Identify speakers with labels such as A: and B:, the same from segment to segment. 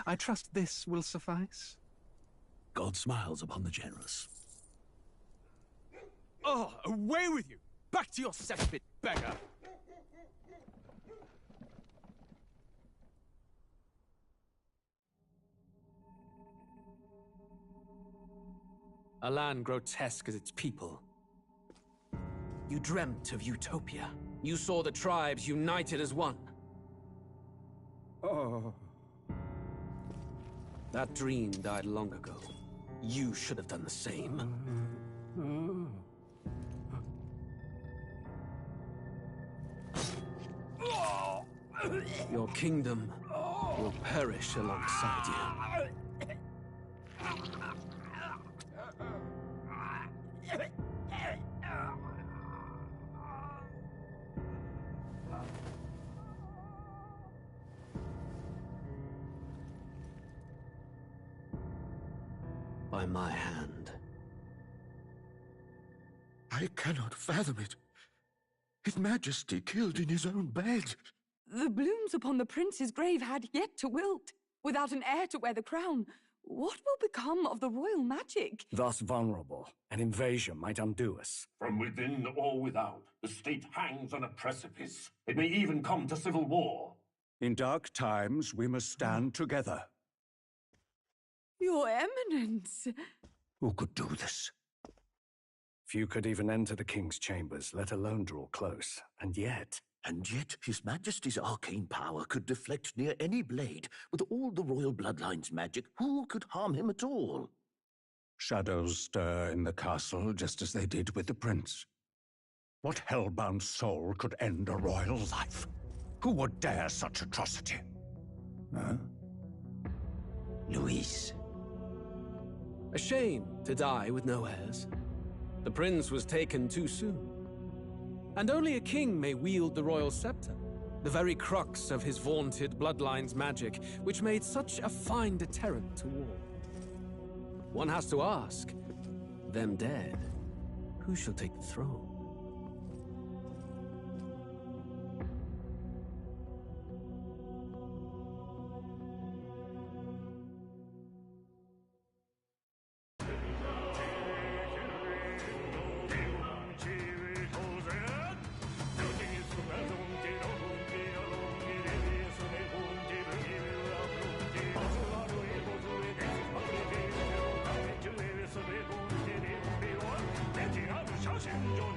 A: I trust this will suffice.
B: God smiles upon the generous.
C: Oh, away with you! Back to your cesspit, beggar! A land grotesque as its people. You dreamt of utopia. You saw the tribes united as one.
D: Oh.
C: That dream died long ago. You should have done the same. Your kingdom will perish alongside you. By my hand.
E: I cannot fathom it. His Majesty killed in his own bed.
F: The blooms upon the prince's grave had yet to wilt. Without an heir to wear the crown, what will become of the royal magic?
D: Thus vulnerable, an invasion might undo us.
G: From within or without, the state hangs on a precipice. It may even come to civil war.
D: In dark times, we must stand together.
F: Your Eminence!
D: Who could do this? Few could even enter the king's chambers, let alone draw close. And yet
E: His Majesty's arcane power could deflect near any blade. With all the royal bloodline's magic, who could harm him at all?
D: shadows stir in the castle just as they did with the prince. What hellbound soul could end a royal life? Who would dare such atrocity? Huh?
E: Luis.
C: A shame to die with no heirs. The prince was taken too soon. And only a king may wield the royal scepter, the very crux of his vaunted bloodline's magic, which made such a fine deterrent to war. One has to ask, them dead, who shall take the throne?
G: Your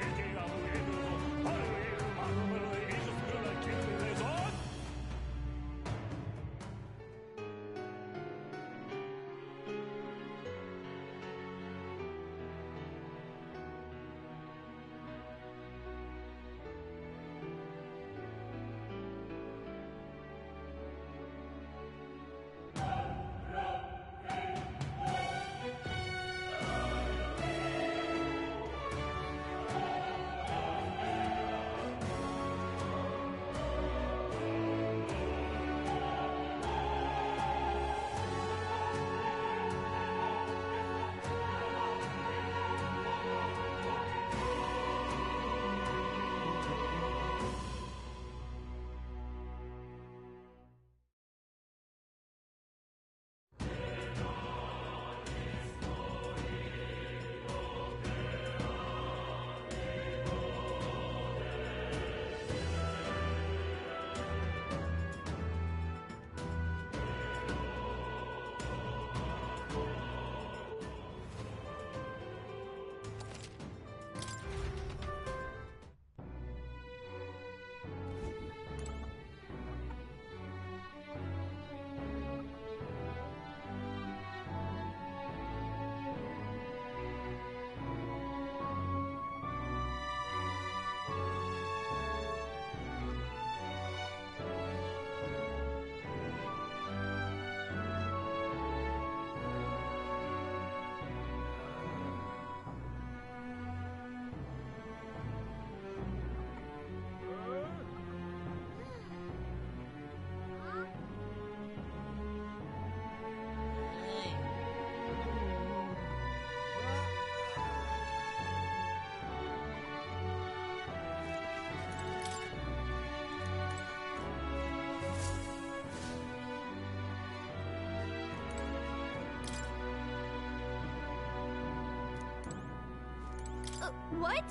H: What?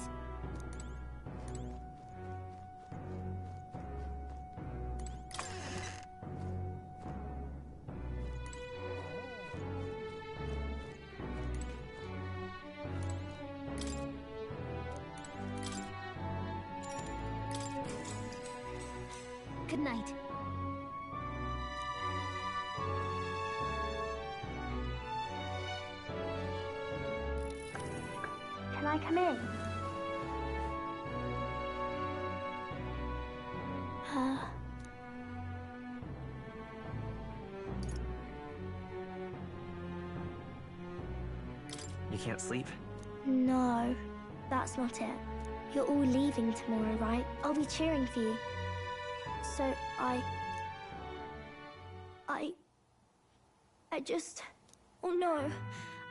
H: Good night.
I: Can I come in?
J: You can't sleep?
I: No, that's not it. You're all leaving tomorrow, right? I'll be cheering for you. So I just... Oh no.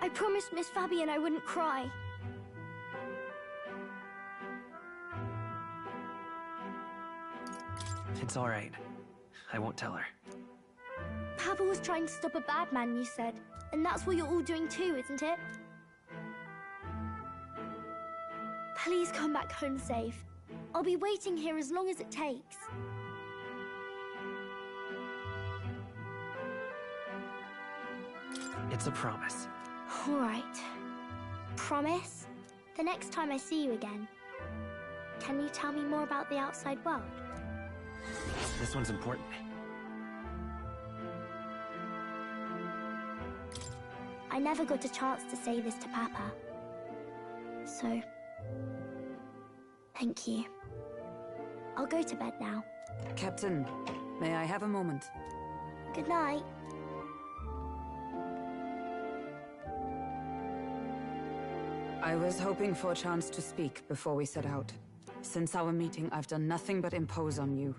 I: I promised Miss Fabian I wouldn't cry.
J: It's all right. I won't tell her.
I: Papa was trying to stop a bad man, you said. And that's what you're all doing too, isn't it? Please come back home safe. I'll be waiting here as long as it takes.
J: It's a promise.
I: All right. Promise? The next time I see you again, can you tell me more about the outside world?
J: This one's important.
I: I never got a chance to say this to Papa. So, thank you. I'll go to bed now.
F: Captain, may I have a moment?
I: Good night.
F: I was hoping for a chance to speak before we set out. Since our meeting, I've done nothing but impose on you.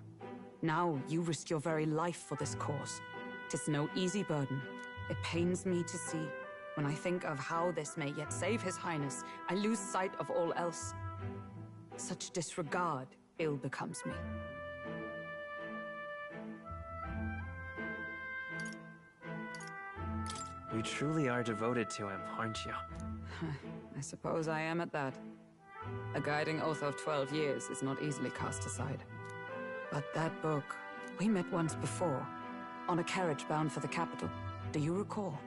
F: Now, you risk your very life for this cause. 'Tis no easy burden. It pains me to see. When I think of how this may yet save His Highness, I lose sight of all else. Such disregard ill becomes me.
J: You truly are devoted to him, aren't you?
F: I suppose I am at that. A guiding oath of 12 years is not easily cast aside. But that book, we met once before, on a carriage bound for the capital. Do you recall?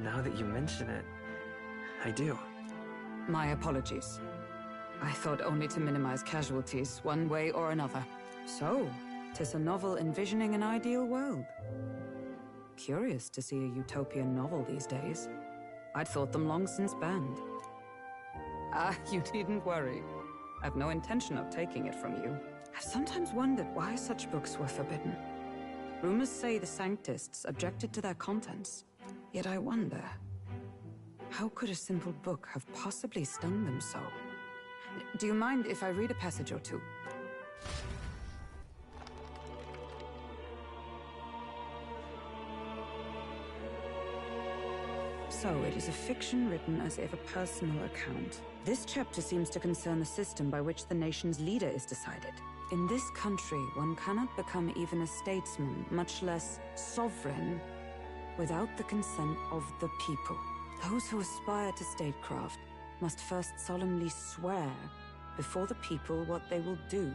J: Now that you mention it, I do.
F: My apologies. I thought only to minimize casualties, one way or another. So, 'tis a novel envisioning an ideal world. Curious to see a utopian novel these days. I'd thought them long since banned. Ah, you needn't worry. I've no intention of taking it from you. I've sometimes wondered why such books were forbidden. Rumors say the Sanctists objected to their contents. Yet I wonder, how could a simple book have possibly stung them so? Do you mind if I read a passage or two? So, it is a fiction written as if a personal account. This chapter seems to concern the system by which the nation's leader is decided. In this country, one cannot become even a statesman, much less sovereign, without the consent of the people. Those who aspire to statecraft must first solemnly swear before the people what they will do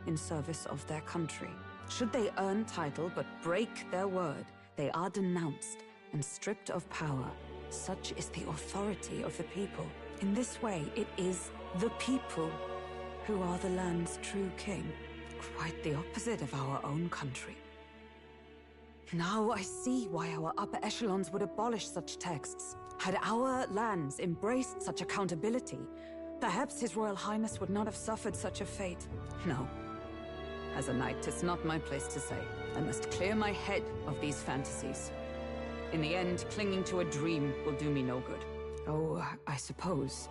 F: in service of their country. Should they earn title but break their word, they are denounced and stripped of power. Such is the authority of the people. In this way, it is the people who are the land's true king. Quite the opposite of our own country. Now I see why our upper echelons would abolish such texts. Had our lands embraced such accountability, perhaps His Royal Highness would not have suffered such a fate. No. As a knight, 'tis not my place to say. I must clear my head of these fantasies. In the end, clinging to a dream will do me no good. Oh, I suppose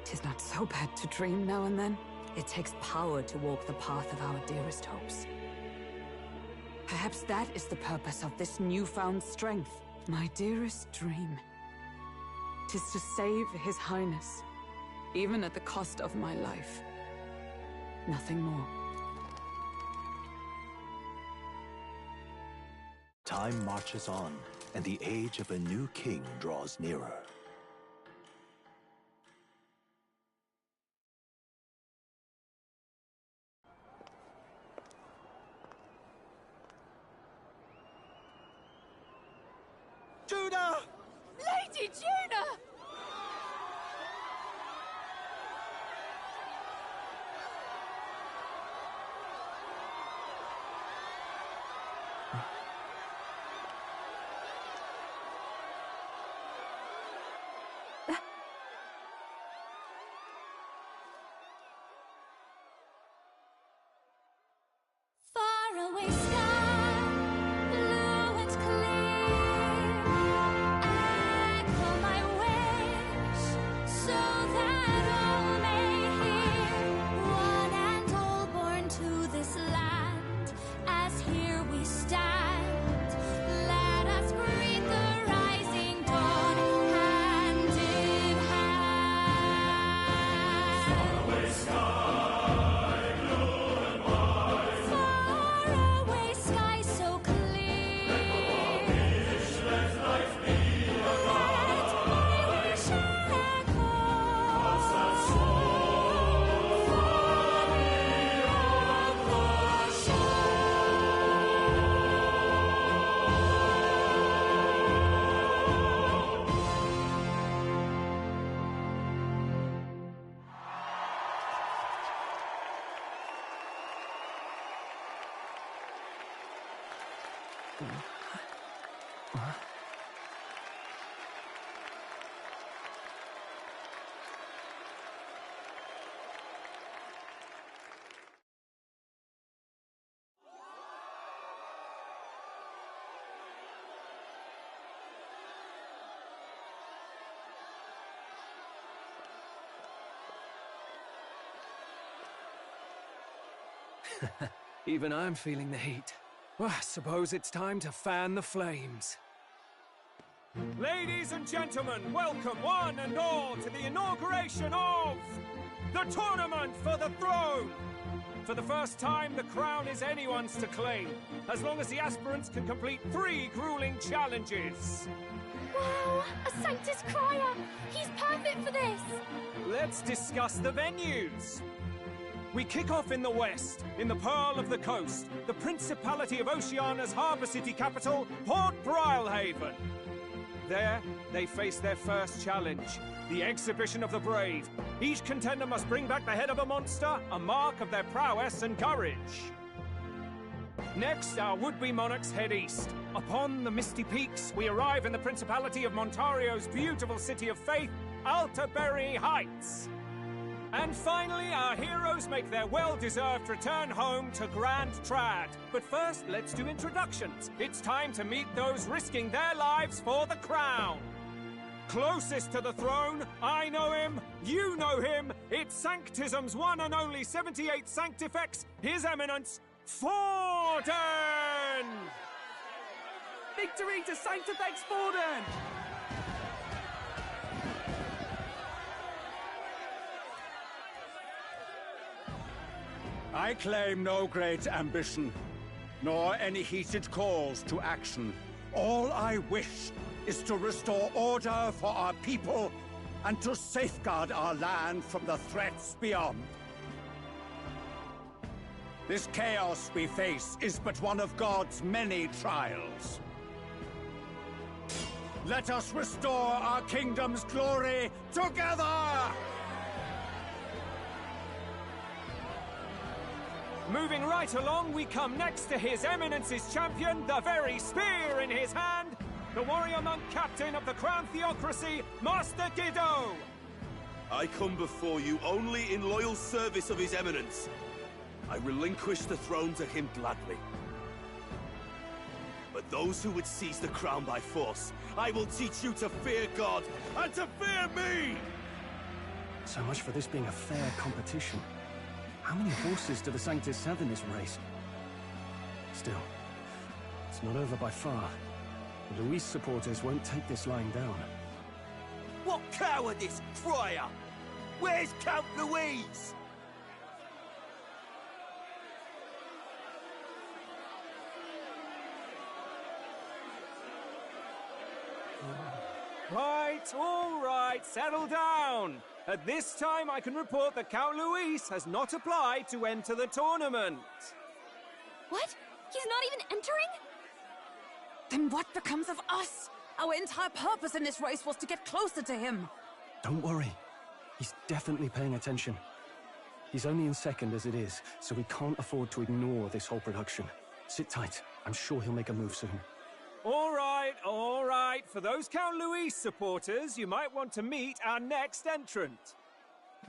F: 'tis not so bad to dream now and then. It takes power to walk the path of our dearest hopes. Perhaps that is the purpose of this newfound strength. My dearest dream. 'Tis to save His Highness, even at the cost of my life. Nothing more.
E: Time marches on, and the age of a new king draws nearer.
C: Judah!
K: Lady Judah!
H: Faraway sky, blue and clear. Echo my wish, so that all may hear. One and all born to this land, as here we stand. Let us greet the rising dawn, hand in hand. Faraway sky. Faraway sky so clear. Let life be let my wish echo. What's that soul far beyond the shore?
C: Even I'm feeling the heat. Well, I suppose it's time to fan the flames. Ladies and gentlemen, welcome one and all to the inauguration of the Tournament for the Throne! For the first time, the crown is anyone's to claim, as long as the aspirants can complete 3 grueling challenges.
I: Wow, a Sanctus Crier! He's perfect for this!
C: Let's discuss the venues. We kick off in the west, in the Pearl of the Coast, the Principality of Oceania's harbour city capital, Port Brilehaven. There, they face their first challenge, the Exhibition of the Brave. Each contender must bring back the head of a monster, a mark of their prowess and courage. Next, our would-be monarchs head east. Upon the misty peaks, we arrive in the Principality of Montario's beautiful city of faith, Altaberry Heights. And finally, our heroes make their well-deserved return home to Grand Trad. But first, let's do introductions. It's time to meet those risking their lives for the crown. Closest to the throne, I know him, you know him. It's Sanctism's one and only 78 Sanctifex, His Eminence, Forden! Victory to Sanctifex Forden!
D: I claim no great ambition, nor any heated calls to action. All I wish is to restore order for our people and to safeguard our land from the threats beyond. This chaos we face is but one of God's many trials. Let us restore our kingdom's glory together!
C: Moving right along, we come next to His Eminence's champion, the very spear in his hand, the warrior monk captain of the Crown Theocracy, Master Giddo!
B: I come before you only in loyal service of His Eminence. I relinquish the throne to him gladly. But those who would seize the crown by force, I will teach you to fear God and to fear me!
J: So much for this being a fair competition. How many horses do the Sanctus have in this race? Still, it's not over by far. The Luis supporters won't take this lying down.
B: What cowardice, Friar! Where's Count Louise?
C: settle down. At this time, I can report that Count Luis has not applied to enter the tournament.
K: What? He's not even entering?
F: Then what becomes of us? Our entire purpose in this race was to get closer to him.
J: Don't worry. He's definitely paying attention. He's only in second as it is, so we can't afford to ignore this whole production. Sit tight. I'm sure he'll make a move soon.
C: All right. For those Count Luis supporters, you might want to meet our next entrant.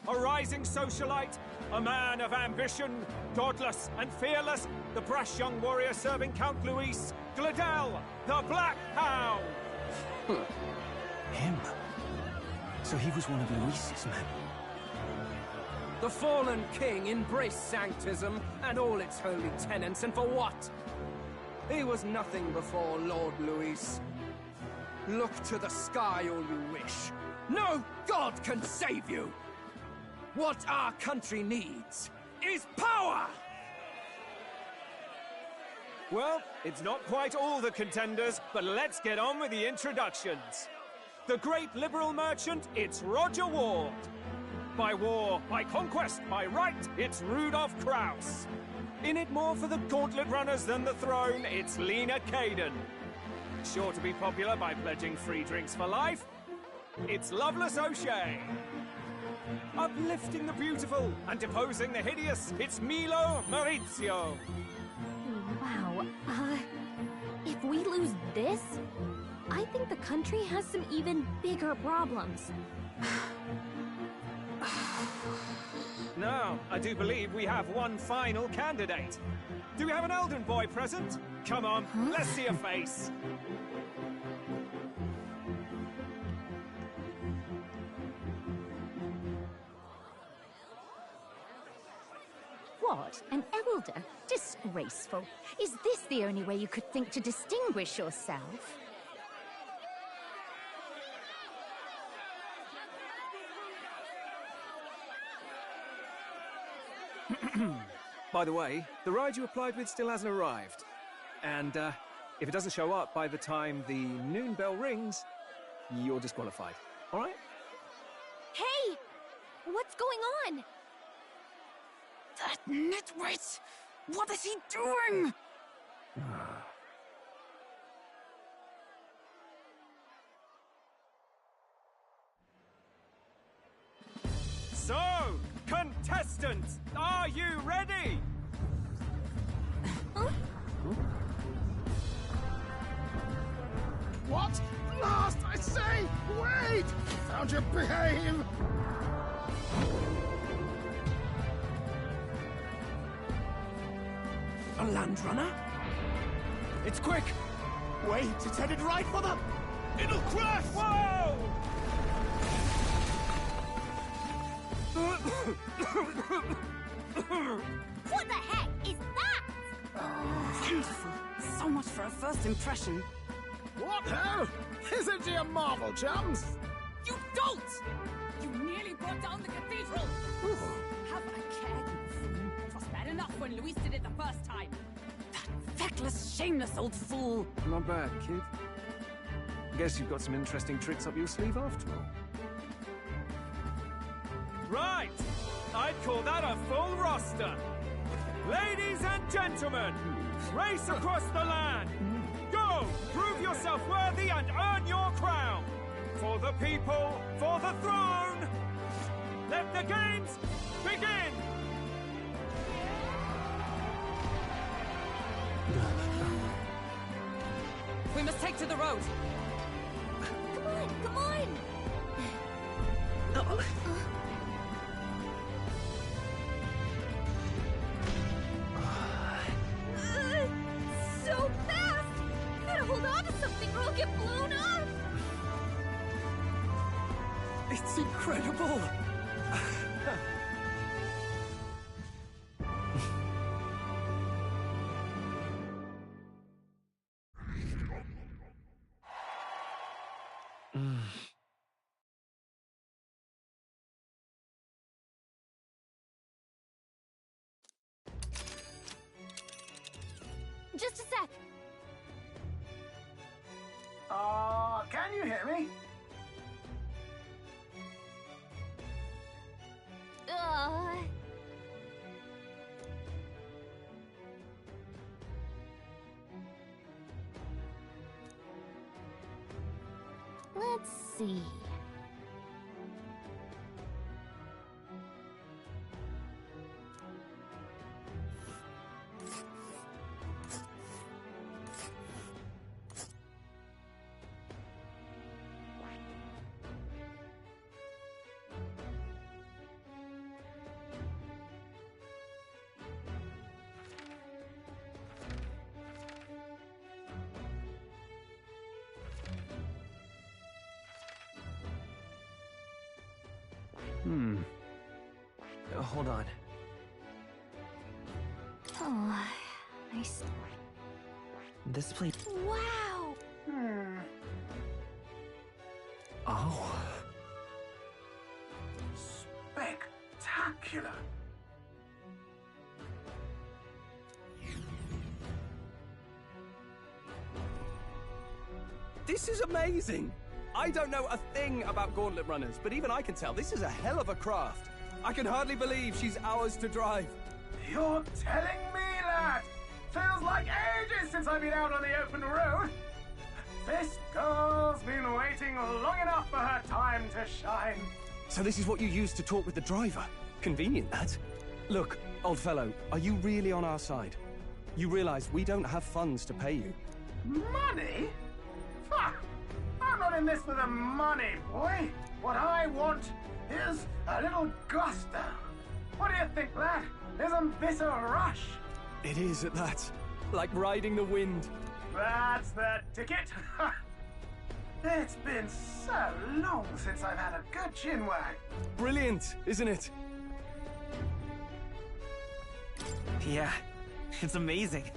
C: A rising socialite, a man of ambition, godless and fearless, the brash young warrior serving Count Luis, Gladel, the Black Hound!
J: Him? So he was one of Luis's men?
C: The fallen king embraced sanctism and all its holy tenets, and for what? He was nothing before Lord Luis. Look to the sky all you wish. No god can save you! What our country needs is power! Well, it's not quite all the contenders, but let's get on with the introductions. The great liberal merchant, it's Roger Ward. By war, by conquest, by right, it's Rudolph Kraus. In it more for the gauntlet runners than the throne, it's Lena Caden. Sure to be popular by pledging free drinks for life, it's Loveless O'Shea. Uplifting the beautiful and deposing the hideous, it's Milo Maurizio.
K: Wow. If we lose this, I think the country has some even bigger problems.
C: Now, I do believe we have one final candidate. Do we have an Elden boy present? Come on, let's see a face.
L: What? An elder? Disgraceful. Is this the only way you could think to distinguish yourself?
C: By the way, the ride you applied with still hasn't arrived. And, if it doesn't show up by the time the noon bell rings, you're disqualified. All right?
K: Hey! What's going on?
F: That nitwit! What is he doing?
C: So, contestants, are you ready?
M: What? Last, I say! Wait! Don't you behave!
C: A land runner?
M: It's quick! Wait, it's headed right for them! It'll crash!
C: Whoa!
K: What the heck is that?
F: Wonderful. So much for a first impression.
M: What hell? Isn't he a marvel, chums?
F: You don't! You nearly brought down the cathedral! Have I cared, you fool? It was bad enough when Luis did it the first time. That feckless, shameless old fool!
C: Not bad, kid. Guess you've got some interesting tricks up your sleeve after all. Right! I'd call that a full roster. Ladies and gentlemen, race across the land. Go! Prove yourself worthy and earn your crown. For the people, for the throne. Let the games begin!
F: We must take to the road.
K: Come on, come on! So fast! Gotta hold on to something or I'll get blown up!
C: It's incredible!
K: Just a sec.
M: Can you hear me?
K: Let's see.
J: Hold on.
K: Oh, nice.
J: This place...
K: Wow!
J: Oh.
M: Spectacular!
N: This is amazing! I don't know a thing about gauntlet runners, but even I can tell this is a hell of a craft. I can hardly believe she's ours to drive.
M: You're telling me, lad? Feels like ages since I've been out on the open road. This girl's been waiting long enough for her time to shine.
N: So this is what you use to talk with the driver? Convenient, that. Look, old fellow, are you really on our side? You realize we don't have funds to pay you.
M: Money? Fuck! I'm not in this for the money, boy. What I want is a little gusto. What do you think, lad? Isn't this a rush?
N: It is at that. Like riding the wind.
M: That's the ticket. It's been so long since I've had a good chinwag.
N: Brilliant, isn't it?
O: Yeah, it's amazing.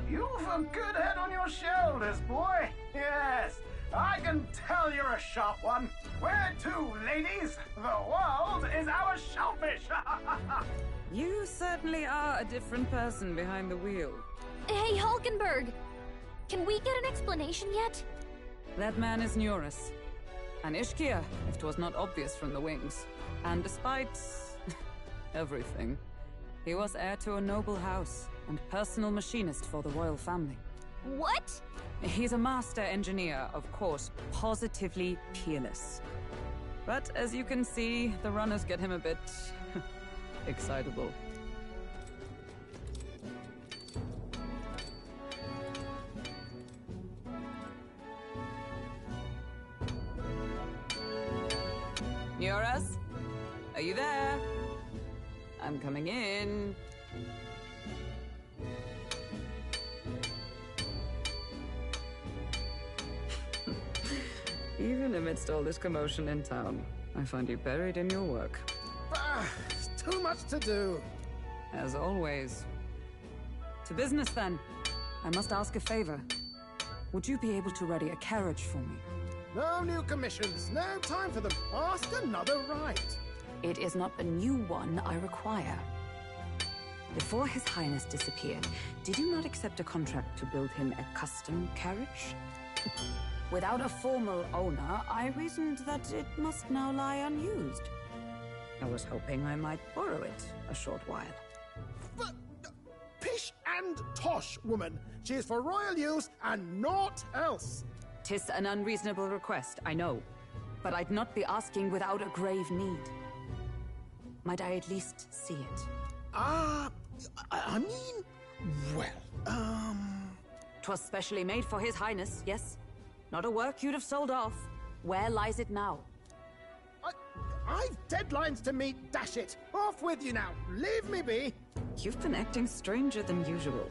M: You've a good head on your shoulders, boy. Yes, I can tell you're a sharp one. Where to, ladies? The world is our shellfish.
F: You certainly are a different person behind the wheel.
K: Hey, Hulkenberg! Can we get an explanation yet?
F: That man is Neurus. An Ishkia, if 'twas not obvious from the wings. And despite everything, he was heir to a noble house and personal machinist for the royal family.
K: What?
F: He's a master engineer, of course, positively peerless. But as you can see, the runners get him a bit excitable. Neurus? Are you there? I'm coming in. Even amidst all this commotion in town, I find you buried in your work.
M: Too much to do.
F: As always. To business, then. I must ask a favor. Would you be able to ready a carriage for me?
M: No new commissions. No time for them. Ask another right.
F: It is not a new one I require. Before His Highness disappeared, did you not accept a contract to build him a custom carriage? Without a formal owner, I reasoned that it must now lie unused. I was hoping I might borrow it a short while.
M: Pish and tosh, woman. She is for royal use and naught else.
F: 'Tis an unreasonable request, I know. But I'd not be asking without a grave need. Might I at least see it?
M: I mean, well,
F: 'Twas specially made for His Highness, yes? Not a work you'd have sold off. Where lies it now?
M: I've deadlines to meet, dash it. Off with you now. Leave me be.
F: You've been acting stranger than usual.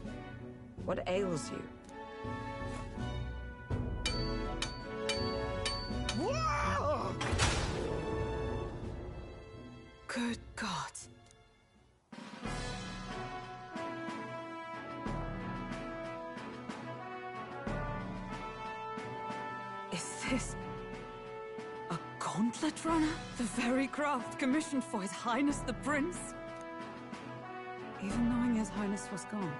F: What ails you?
M: Whoa!
F: Good God. Is this a gauntlet runner? The very craft commissioned for His Highness the Prince? Even knowing His Highness was gone,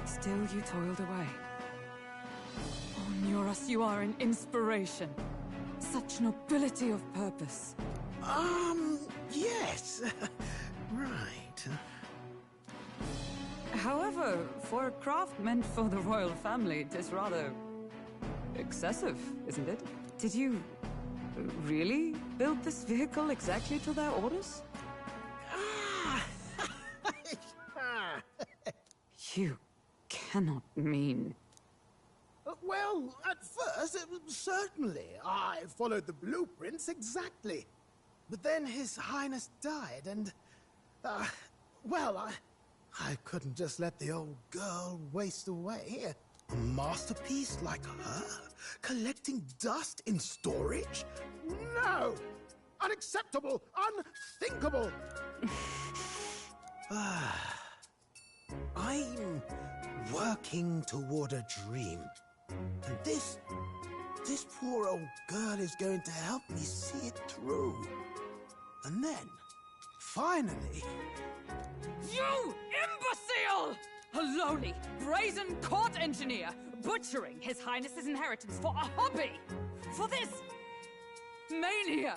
F: still you toiled away. Oh, Neurus, you are an inspiration. Such nobility of purpose.
P: Yes. Right.
F: However, for a craft meant for the royal family, it is rather excessive, isn't it? Did you really build this vehicle exactly to their orders? You cannot mean...
P: Well, at first, certainly. I followed the blueprints exactly. But then His Highness died, and... well, I couldn't just let the old girl waste away. A masterpiece like her? Collecting dust in storage? No! Unacceptable! Unthinkable! I'm working toward a dream. And this poor old girl is going to help me see it through. And then, finally...
F: You imbecile! A lowly, brazen court engineer, butchering His Highness's inheritance for a hobby! For this mania!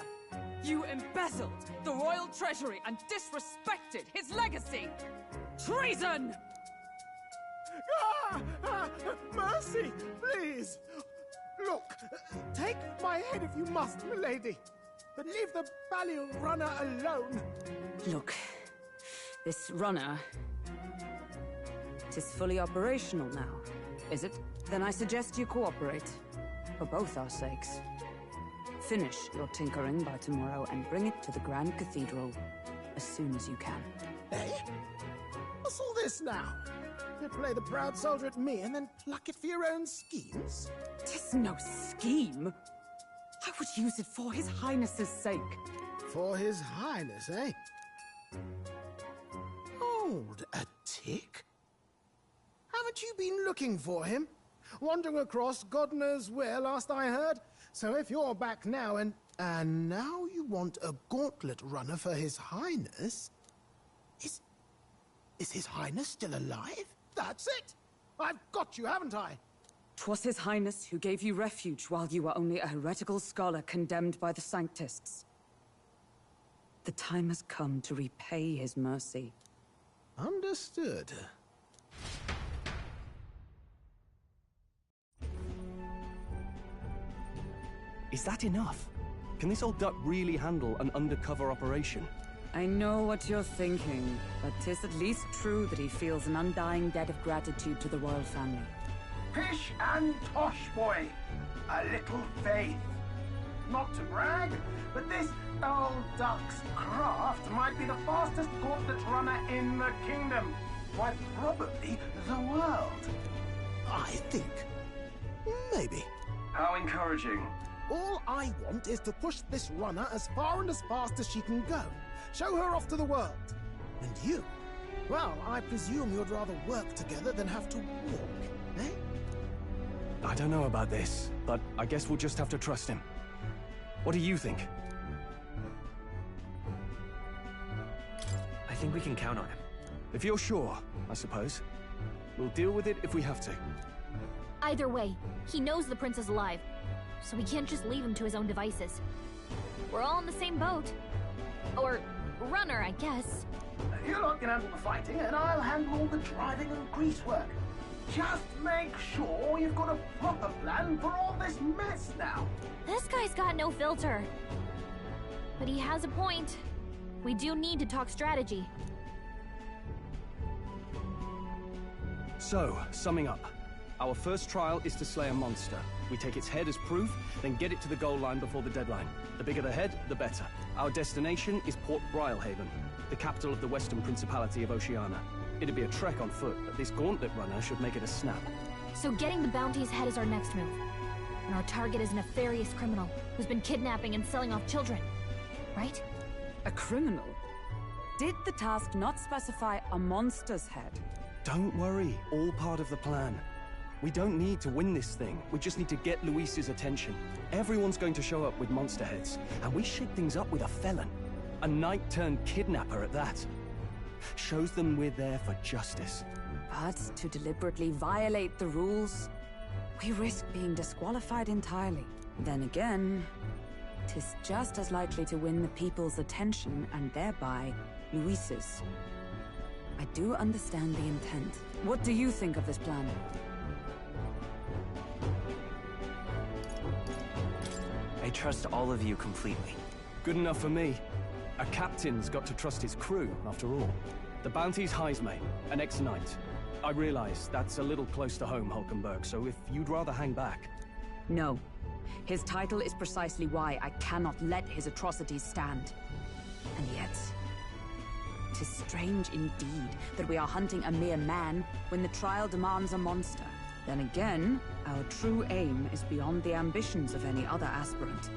F: You embezzled the royal treasury and disrespected his legacy! Treason!
P: Mercy, please! Look, take my head if you must, milady. But leave the Balliol runner alone.
F: Look, this runner... it is fully operational now, is it? Then I suggest you cooperate. For both our sakes. Finish your tinkering by tomorrow and bring it to the Grand Cathedral as soon as you can.
P: Eh? What's all this now? You play the proud soldier at me and then pluck it for your own schemes?
F: 'Tis no scheme. I would use it for His Highness's sake.
P: For His Highness, eh? Hold a tick. Haven't you been looking for him? Wandering across God knows where, last I heard. So if you're back now and now you want a gauntlet runner for His Highness? Is His Highness still alive? That's it! I've got you, haven't I?
F: 'Twas His Highness who gave you refuge while you were only a heretical scholar condemned by the Sanctists. The time has come to repay his mercy.
P: Understood.
N: Is that enough? Can this old duck really handle an undercover operation?
F: I know what you're thinking, but 'tis at least true that he feels an undying debt of gratitude to the royal family.
M: Pish and tosh, boy. A little faith. Not to brag, but this old duck's craft might be the fastest gauntlet runner in the kingdom. Why, probably the world.
P: I think. Maybe.
M: How encouraging.
P: All I want is to push this runner as far and as fast as she can go. Show her off to the world. And you? Well, I presume you'd rather work together than have to walk, eh?
N: I don't know about this, but I guess we'll just have to trust him. What do you think?
O: I think we can count on him.
N: If you're sure, I suppose. We'll deal with it if we have to.
K: Either way, he knows the prince is alive, so we can't just leave him to his own devices. We're all in the same boat. Or runner, I guess.
M: You lot can handle the fighting, and I'll handle all the driving and greasework. Just make sure you've got a proper plan for all this mess now.
K: This guy's got no filter. But he has a point. We do need to talk strategy.
N: So, summing up. Our first trial is to slay a monster. We take its head as proof, then get it to the goal line before the deadline. The bigger the head, the better. Our destination is Port Brylehaven, the capital of the Western Principality of Oceania. It'd be a trek on foot, but this gauntlet runner should make it a snap.
K: So getting the bounty's head is our next move. And our target is a nefarious criminal who's been kidnapping and selling off children. Right?
F: A criminal? Did the task not specify a monster's head?
N: Don't worry, all part of the plan. We don't need to win this thing. We just need to get Luis's attention. Everyone's going to show up with monster heads, and we shake things up with a felon. A knight-turned-kidnapper at that. Shows them we're there for justice.
F: But to deliberately violate the rules, we risk being disqualified entirely. Then again, 'Tis just as likely to win the people's attention and thereby Luis's. I do understand the intent. What do you think of this plan?
O: I trust all of you completely.
N: Good enough for me. A captain's got to trust his crew, after all. The bounty's Heismay, an ex-knight. I realize that's a little close to home, Hulkenberg, so if you'd rather hang back...
F: No. His title is precisely why I cannot let his atrocities stand. And yet... 'tis strange indeed that we are hunting a mere man when the trial demands a monster. Then again, our true aim is beyond the ambitions of any other aspirant.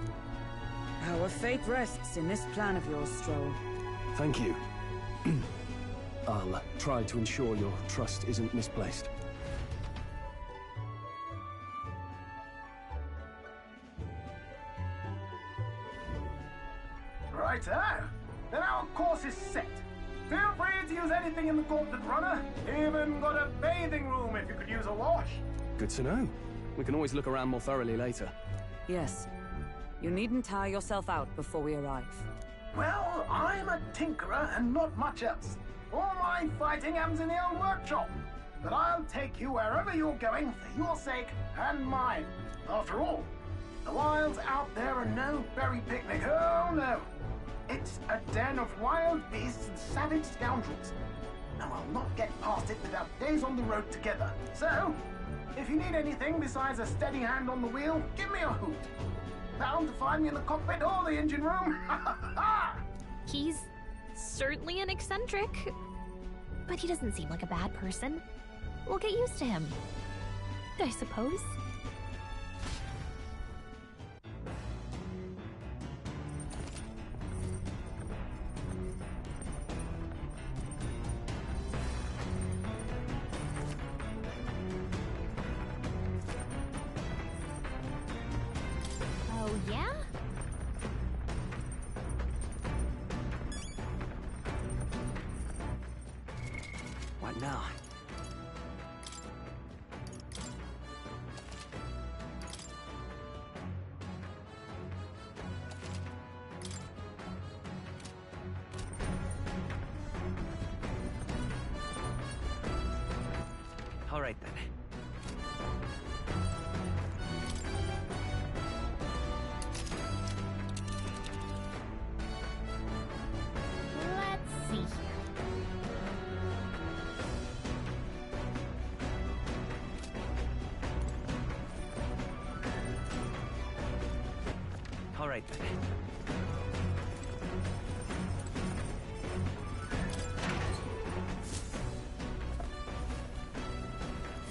F: Our fate rests in this plan of yours, Stroll.
N: Thank you. I'll try to ensure your trust isn't misplaced.
M: Righto. Then our course is set. Feel free to use anything in the Gauntlet Runner. Even got a bathing room if you could use a wash.
N: Good to know. We can always look around more thoroughly later.
F: Yes. You needn't tire yourself out before we arrive.
M: Well, I'm a tinkerer and not much else. All my fighting happens in the old workshop. But I'll take you wherever you're going for your sake and mine. After all, the wilds out there are no berry picnic. Oh, no. It's a den of wild beasts and savage scoundrels. And I'll not get past it without days on the road together. So, if you need anything besides a steady hand on the wheel, give me a hoot. Bound to find me in the cockpit or the engine room.
K: He's certainly an eccentric, but he doesn't seem like a bad person. We'll get used to him, I suppose. Oh, yeah?
O: What now? All right then.
K: Let's see here.
O: All right then.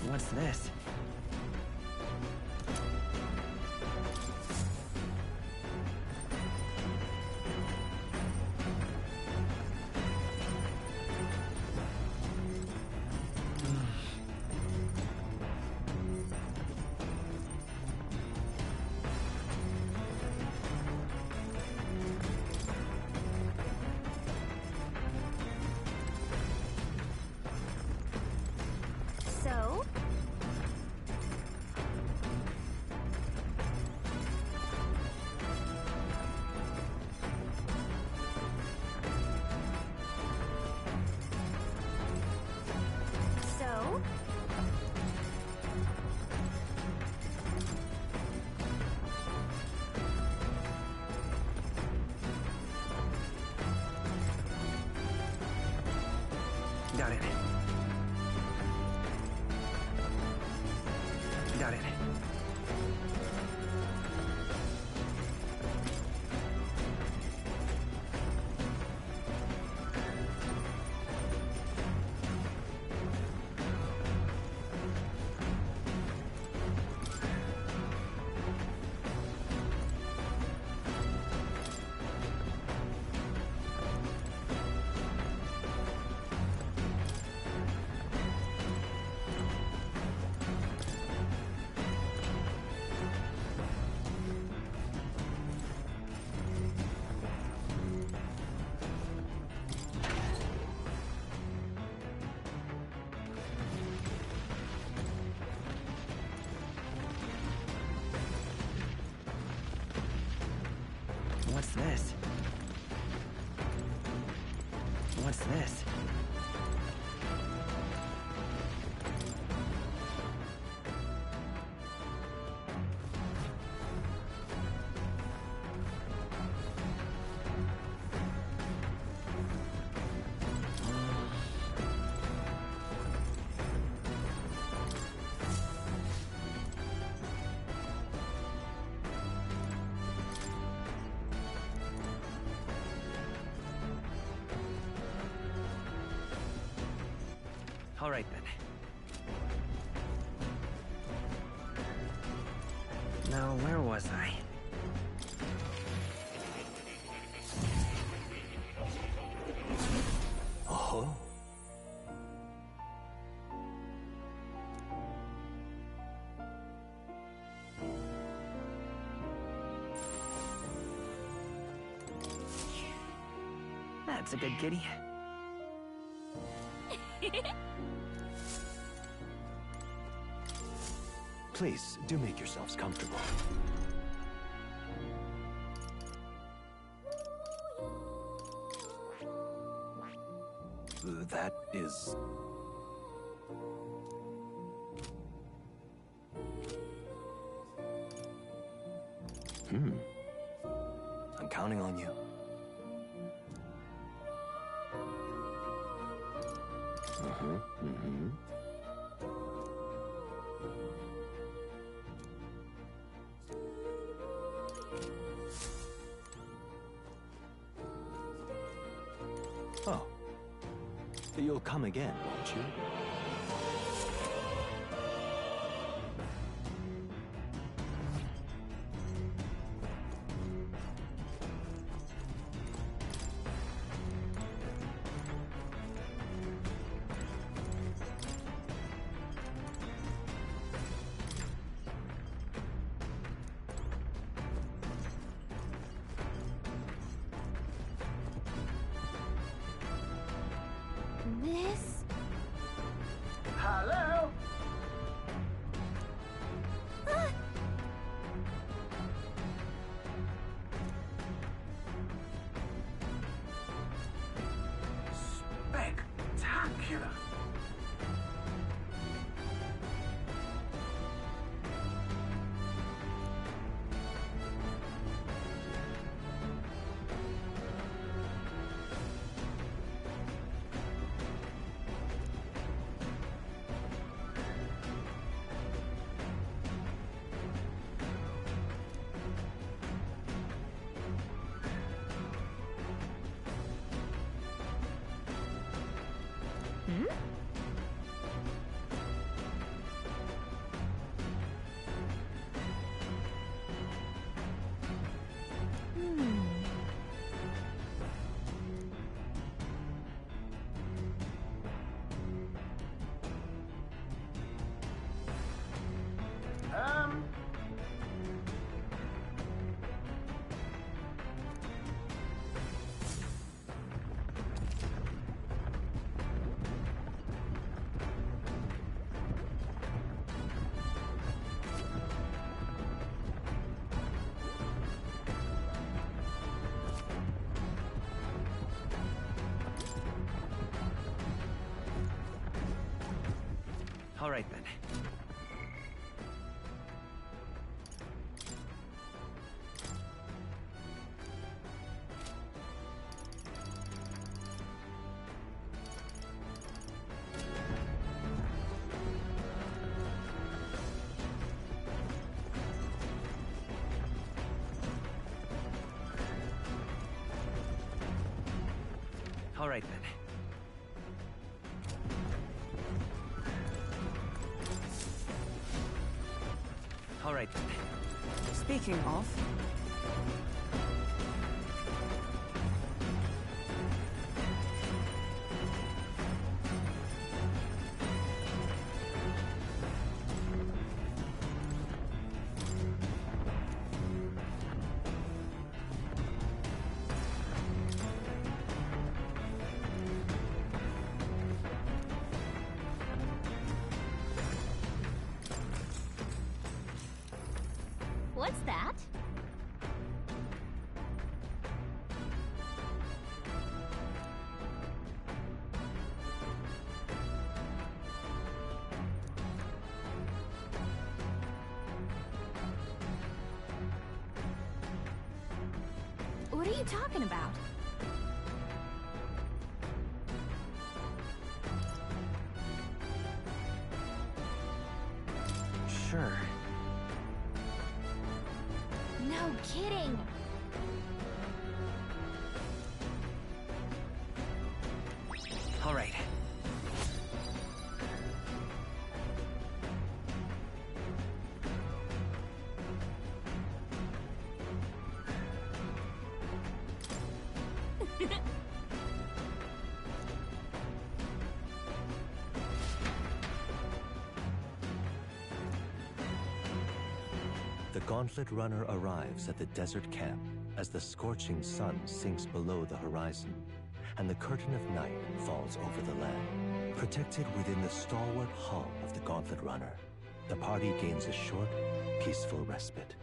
O: What's this?
K: So? So?
O: Got it. Got it. this? All right, then. Now, where was I?
E: Oh.
O: That's a good kitty.
J: Please, do make yourselves comfortable. That is... I'm counting on you. Oh. You'll come again, won't you?
K: This?
M: Hello? Spectacular.
O: All right, then. All right, then. All right, then.
F: Speaking of...
K: What's that? What are you talking about?
O: Sure.
K: No kidding!
O: All right.
Q: The Gauntlet Runner arrives at the desert camp as the scorching sun sinks below the horizon and the curtain of night falls over the land. Protected within the stalwart hull of the Gauntlet Runner, the party gains a short, peaceful respite.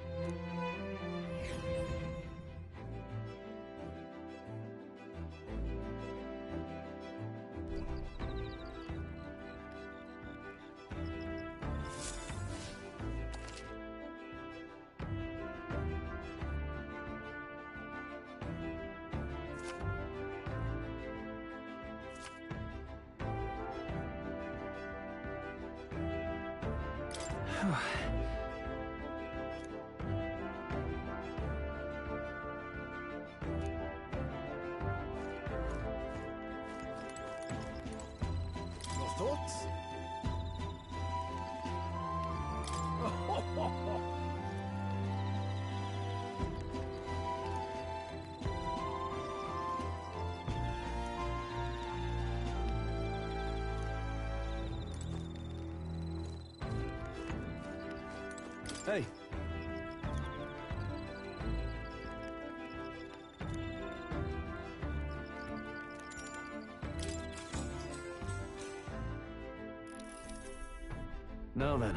P: Your thoughts?
J: Hey. Now then.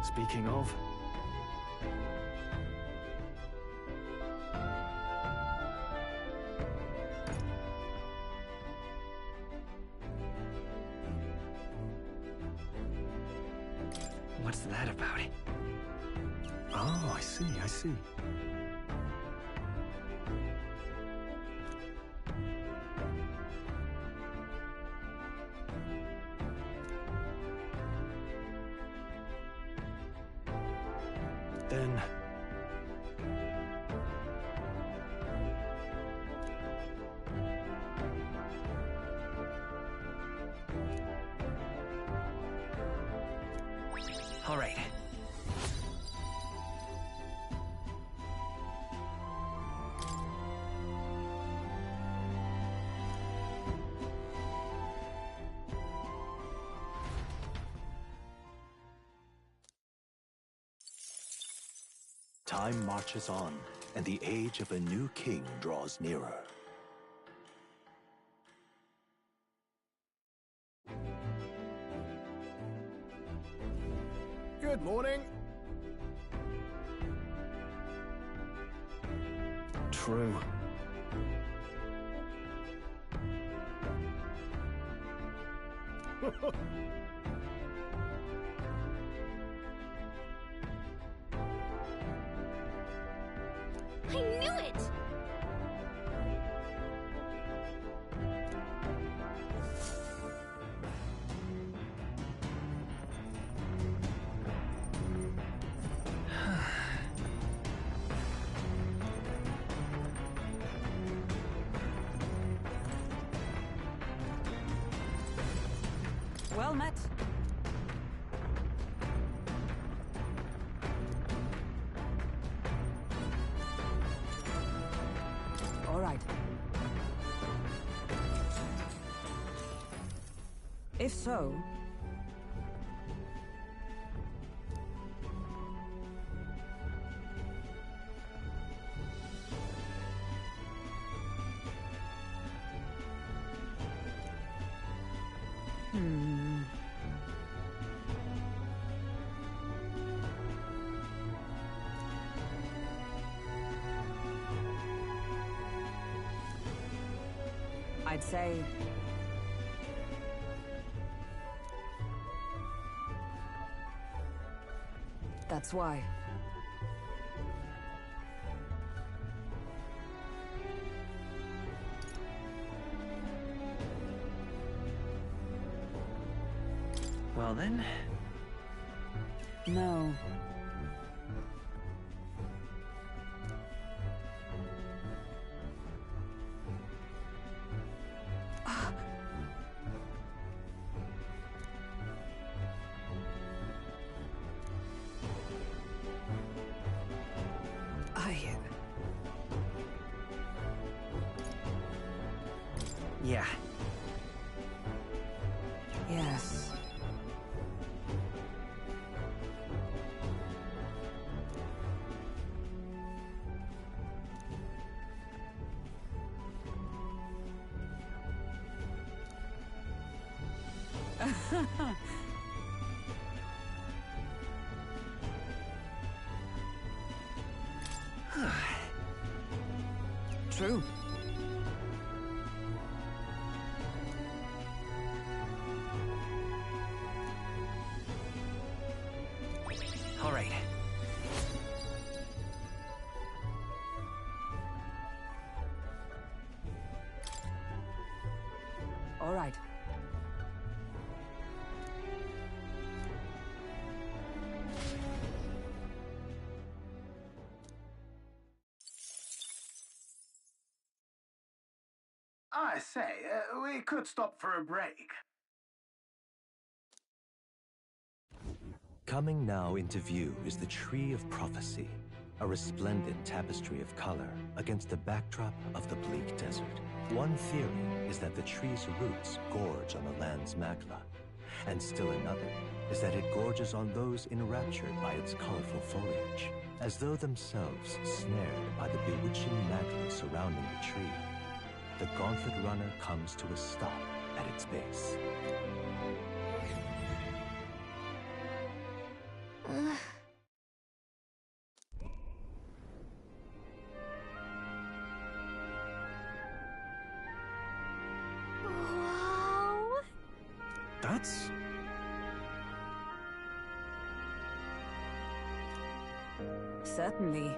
J: Speaking of...
O: What's that about?
J: Oh, I see, I see. Then...
O: All right.
Q: Time marches on, and the age of a new king draws nearer.
P: Good morning.
J: True.
K: I knew it!
F: Well met. All right. If so... I'd say... That's why.
O: Well then...
F: No.
O: Yeah.
F: Yes. True.
O: All right.
F: All right.
M: I say, we could stop for a break.
Q: Coming now into view is the Tree of Prophecy, a resplendent tapestry of color against the backdrop of the bleak desert. One theory is that the tree's roots gorge on the land's magla, and still another is that it gorges on those enraptured by its colorful foliage, as though themselves snared by the bewitching magla surrounding the tree. The Gauntlet Runner comes to a stop at its base.
K: Wow.
J: That's...
F: Certainly.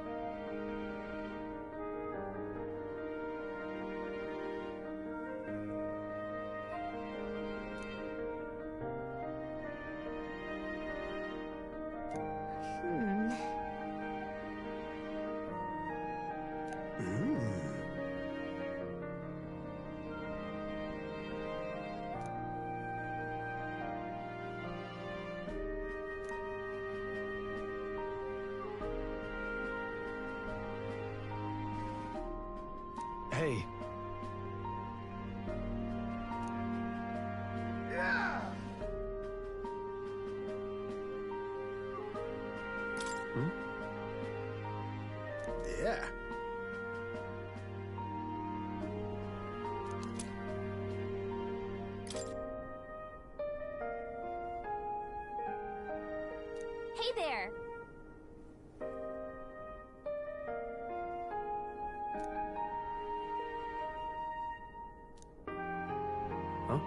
J: Hey.
M: Yeah.
P: Yeah.
K: Hey there!
J: Huh?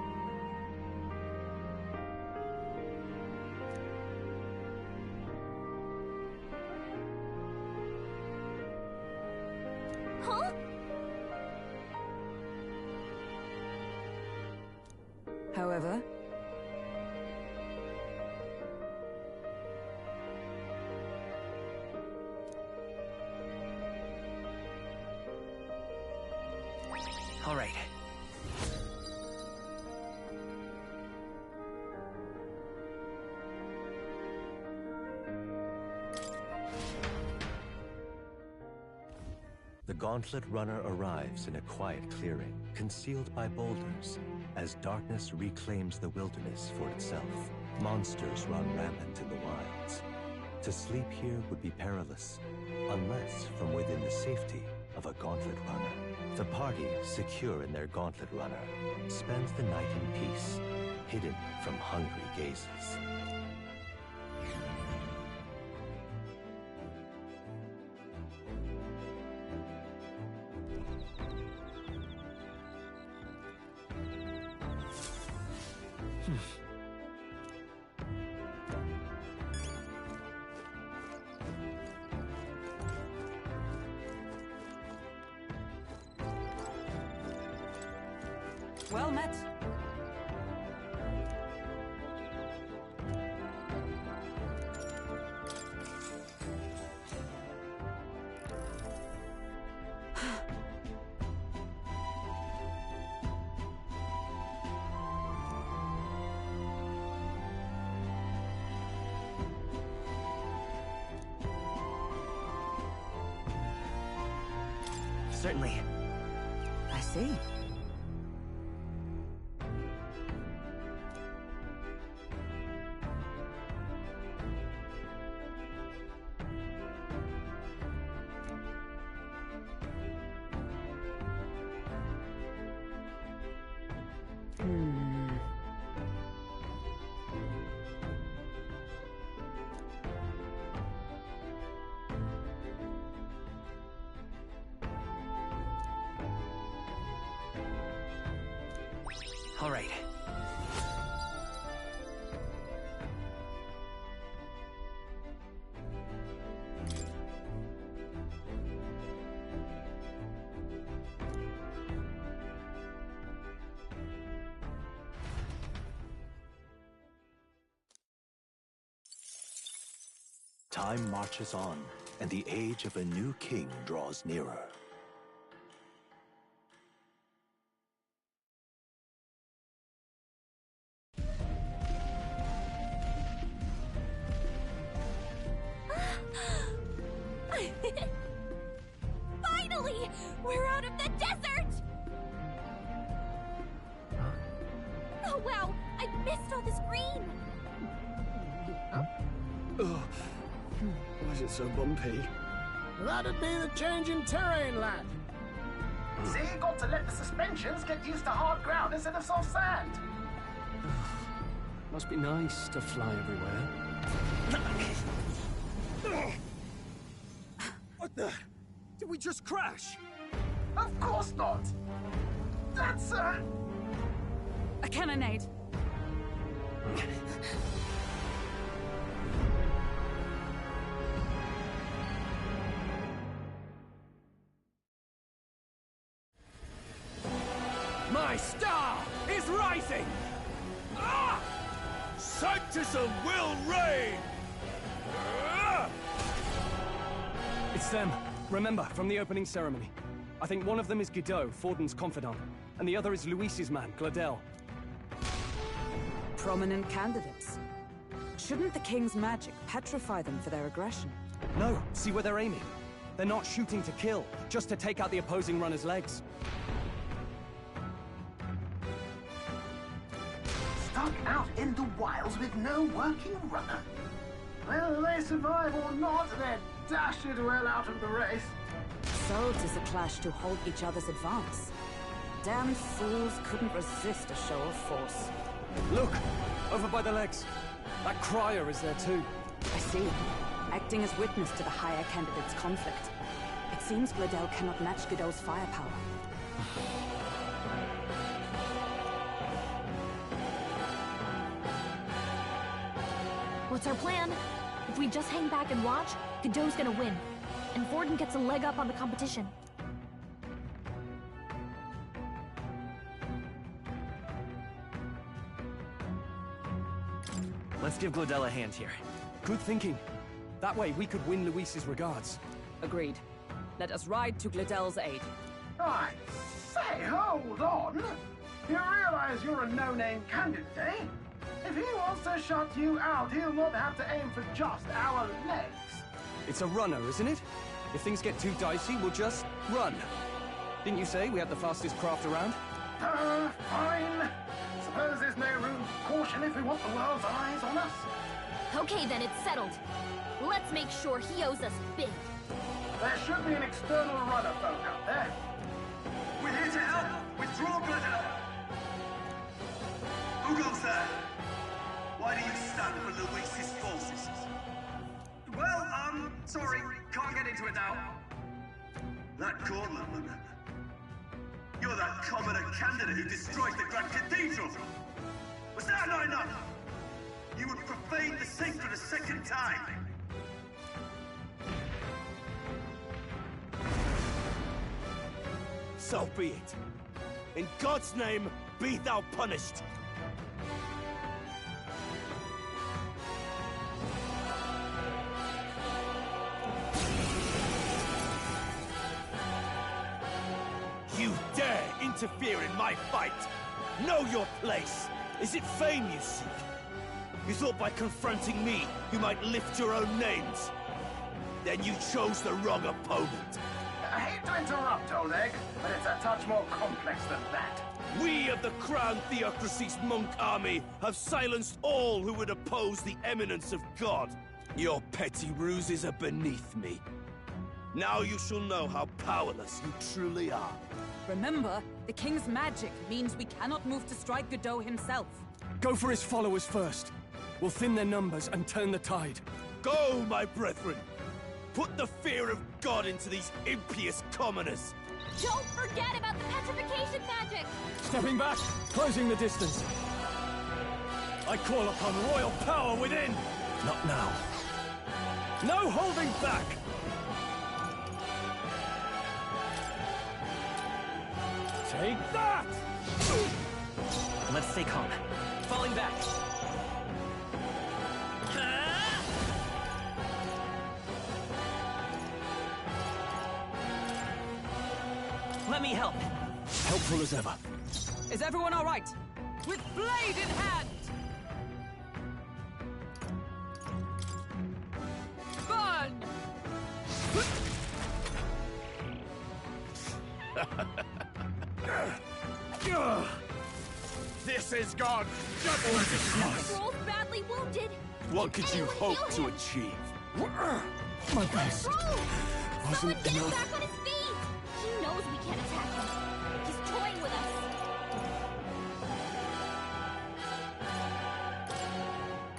K: Huh?
F: However,
O: All right.
Q: The Gauntlet Runner arrives in a quiet clearing, concealed by boulders, as darkness reclaims the wilderness for itself. Monsters run rampant in the wilds. To sleep here would be perilous, unless from within the safety of a Gauntlet Runner. The party, secure in their Gauntlet Runner, spends the night in peace, hidden from hungry gazes.
F: Well met.
O: Certainly.
F: I see.
O: All right.
Q: Time marches on, and the age of a new king draws nearer.
K: Finally! We're out of the desert! Oh wow! I missed all this green!
J: Ugh. Why is it so bumpy?
P: That'd be the change in terrain, lad.
M: See, you got to let the suspensions get used to hard ground instead of soft sand.
J: Must be nice to fly everywhere.
P: What the? Did we just crash?
M: Of course not. That's
F: A cannonade.
C: My star is rising! Ah!
B: Sanctism will reign!
N: It's them. Remember, from the opening ceremony. I think one of them is Guido, Forden's confidant, and the other is Luis's man, Gladel.
F: Prominent candidates. Shouldn't the king's magic petrify them for their aggression?
N: No, see where they're aiming. They're not shooting to kill, just to take out the opposing runner's legs.
M: stuck out in the wilds with no working runner. Whether they survive or not, they're dashed well out of the race.
F: So 'tis a clash to hold each other's advance. Damned fools couldn't resist a show of force.
N: Look! Over by the legs. That crier is there too.
F: I see. Acting as witness to the higher candidate's conflict. It seems Gladel cannot match Godot's firepower.
K: What's our plan? If we just hang back and watch, Godot's gonna win. And Forden gets a leg up on the competition.
O: Let's give Gladel a hand here.
N: Good thinking. That way we could win Luis's regards.
F: Agreed. Let us ride to Gladel's aid.
M: I say, hold on. You realize you're a no-name candidate, eh? If he wants to shut you out, he'll not have to aim for just our legs.
N: It's a runner, isn't it? If things get too dicey, we'll just run. Didn't you say we had the fastest craft around?
M: Fine. Suppose there's no room for caution if we want the world's eyes on us.
K: Okay then, it's settled. Let's make sure he owes us big.
M: There should be an external runner folk out there.
R: We're here to help! Withdraw, Gladel! Who goes there? Why do you stand for Luis's forces? Well, sorry, can't get into it now. That Cornland, you're that commoner candidate who destroyed the Grand Cathedral! Was that not enough? You would profane the sacred a second time!
B: So be it. In God's name, be thou punished! You dare interfere in my fight! Know your place! Is it fame you seek? You thought by confronting me, you might lift your own names? Then you chose the wrong opponent.
M: I hate to interrupt, Oleg, but it's a touch more complex than that.
B: We of the Crown Theocracy's monk army have silenced all who would oppose the eminence of God. Your petty ruses are beneath me. Now you shall know how powerless you truly are.
F: Remember, the king's magic means we cannot move to strike Godot himself.
N: Go for his followers first. We'll thin their numbers and turn the tide.
B: Go, my brethren! Put the fear of God into these impious commoners!
K: Don't forget about the petrification magic!
N: Stepping back, closing the distance. I call upon royal power within! Not now. No holding back! Take that!
O: Let's stay calm. Falling back. Let me help.
N: Helpful as ever.
F: Is everyone all right? With blade in hand! Burn!
B: This is God's judgment!
K: We're all badly wounded.
B: What could you hope to achieve?
N: My best.
K: Someone
N: Wasn't
K: get him
N: enough.
K: back on his feet! He knows we can't attack him. He's toying with us.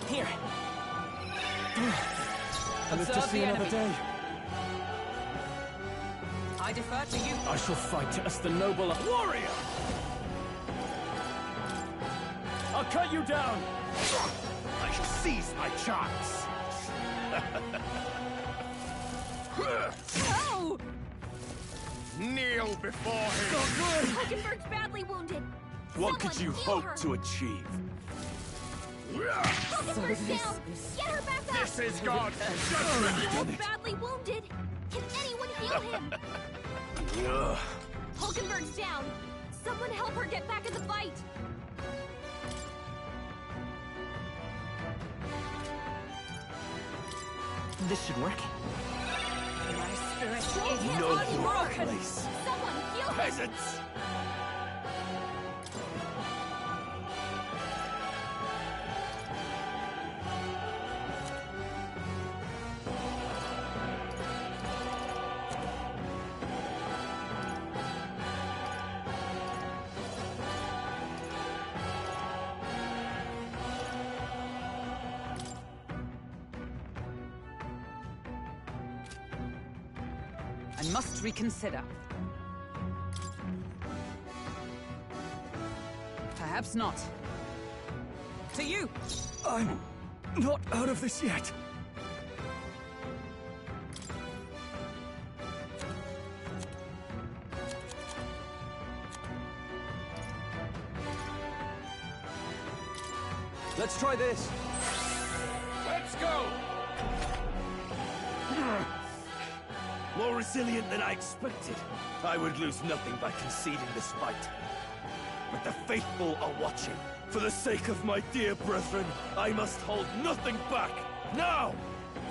O: Here.
N: I live to
F: Observe
N: see
F: the
N: another
F: enemy.
N: day.
F: I defer to you.
N: I shall fight as the noble warrior! I'll cut you down!
B: I shall seize my chance!
K: No!
B: Kneel before him!
K: Hockenberg's badly wounded.
B: What could you
K: Someone heal
B: hope
K: her.
B: to achieve?
K: Hockenberg's down! Get her back up!
B: This is God's
K: We're all
B: judgment!
K: badly wounded. Can anyone heal him? Hulkenberg's down. Someone help her get back in the fight.
O: This should work.
F: My spirit
K: is
B: Know your
K: unbroken.
B: place.
K: Someone heal him.
B: Peasants!
F: I must reconsider. Perhaps not. To you!
N: I'm not out of this yet. Let's try this.
B: Let's go! More resilient than I expected. I would lose nothing by conceding this fight. But the faithful are watching. For the sake of my dear brethren, I must hold nothing back. Now,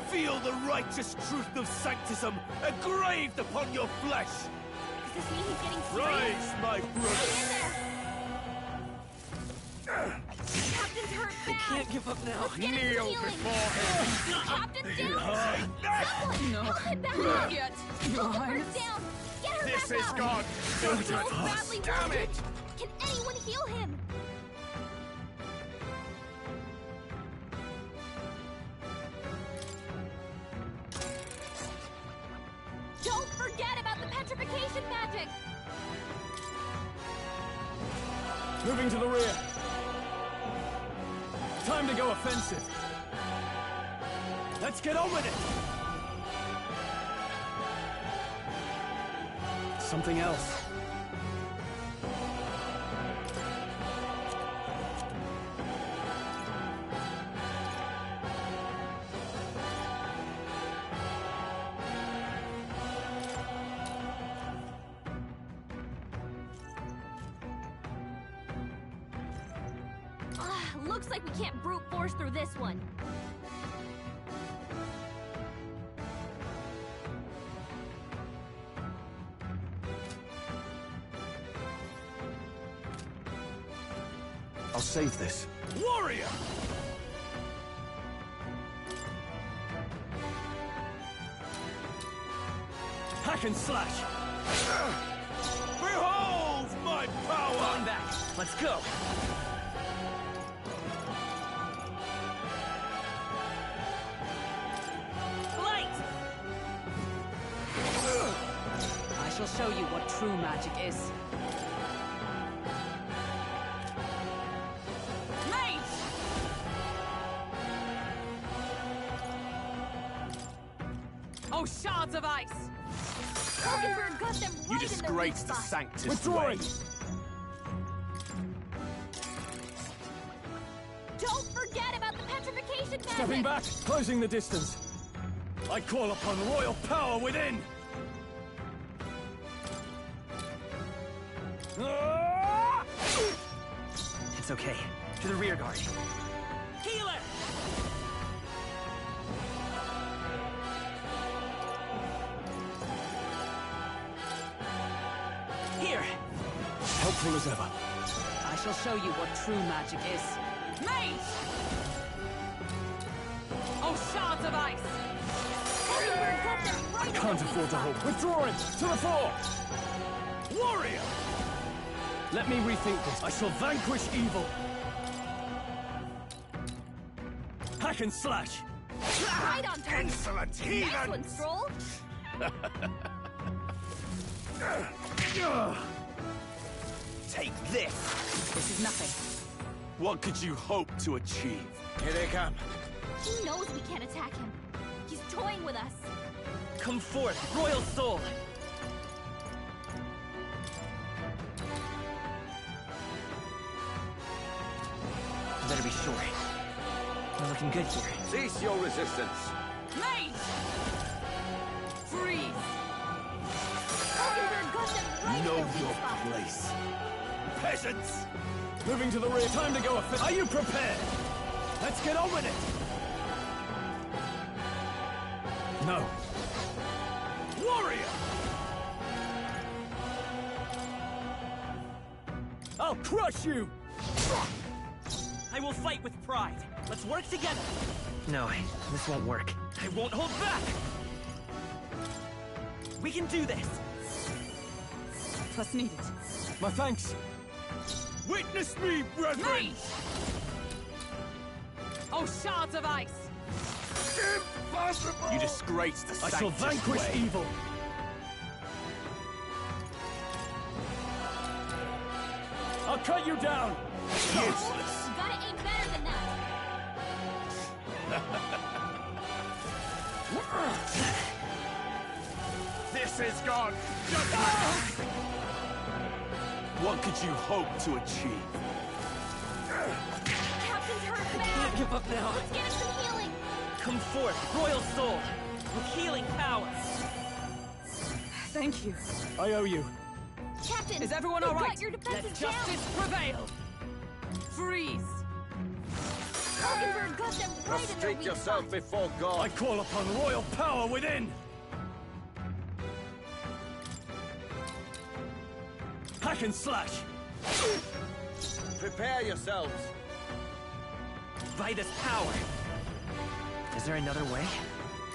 B: feel the righteous truth of sanctism engraved upon your flesh.
K: Does this mean he's getting
B: Rise,
K: serious?
B: my brother.
K: Captain's hurt bad.
O: Can't give up now.
K: Let's get him
B: Kneel
K: healing.
B: before him.
K: Captain down. Someone
F: No.
K: help him back
F: Not
K: up.
F: yet.
K: Hulkenberg's down. Get her
B: This
K: back
B: is
K: up.
B: God's
K: We're
B: judgment.
K: all badly
B: Damn
K: wounded.
B: it!
K: Can anyone heal him? Don't forget about the petrification magic.
N: Moving to the rear. Time to go offensive. Let's get on with it. Something else.
K: Looks like we can't brute force through this one.
J: I'll save this.
B: Warrior!
N: Hack and slash!
B: Behold my power!
O: Falling back. Let's go.
L: Light! I shall show you what true magic is. Mage! Oh, shards of ice!
K: Hulkenberg got them right
B: You
K: in the weak
B: disgrace the
K: spot.
B: Sanctus
J: Withdrawing!
B: way.
K: Don't forget about the petrification magic!
N: Stepping back, closing the distance. I call upon royal power within!
O: It's okay. To the rear guard.
L: Healer!
O: Here.
N: Helpful as ever.
L: I shall show you what true magic is. Mage! Oh, shards of ice!
K: Hulkenberg got them right
N: I
K: in the
N: can't
K: weak
N: afford to
K: spot.
N: hold. Withdrawing! To the fore!
B: Warrior!
N: Let me rethink this. I shall vanquish evil. Hack and slash!
K: Right on target.
B: Insolent
K: Nice
B: heathen!
K: one, Stroll.
B: Take this!
L: This is nothing.
B: What could you hope to achieve?
R: Here they come.
K: He knows we can't attack him. He's toying with us.
O: Come forth, royal soul. Better be sure. We're looking good here.
D: Cease your resistance.
L: Mage! Freeze!
K: Hulkenberg got them right in
B: Know
K: the weak
B: your
K: spot.
B: place. Peasants!
N: Moving to the rear. Time to go. Are you prepared? Let's get on with it. No.
B: Warrior!
N: I'll crush you!
O: I will fight with pride. Let's work together. No, this won't work. I won't hold back. We can do this.
L: Plus needed.
N: My thanks.
B: Witness me, brethren!
L: Mage! Oh, shards of ice!
B: You disgrace the
N: I
B: Sanctus
N: shall vanquish
B: way.
N: evil. I'll cut you down.
B: Useless!
K: You gotta aim better than that.
B: This is gone! What could you hope to achieve?
K: Captain's hurt bad.
O: Can't give up now.
K: Let's get him some healing.
O: Come forth, royal soul, with healing power.
L: Thank you.
N: I owe you.
K: Captain,
L: Is everyone
K: we've
L: all right?
K: got your defenses
L: Let
K: down.
L: justice prevail! Freeze!
K: Hulkenberg got them right in the
D: Prostrate
K: weak
D: yourself
K: spot.
D: before
N: I
D: God.
N: call upon royal power within. Hack and slash.
D: Prepare yourselves.
O: By this power. Is there another way?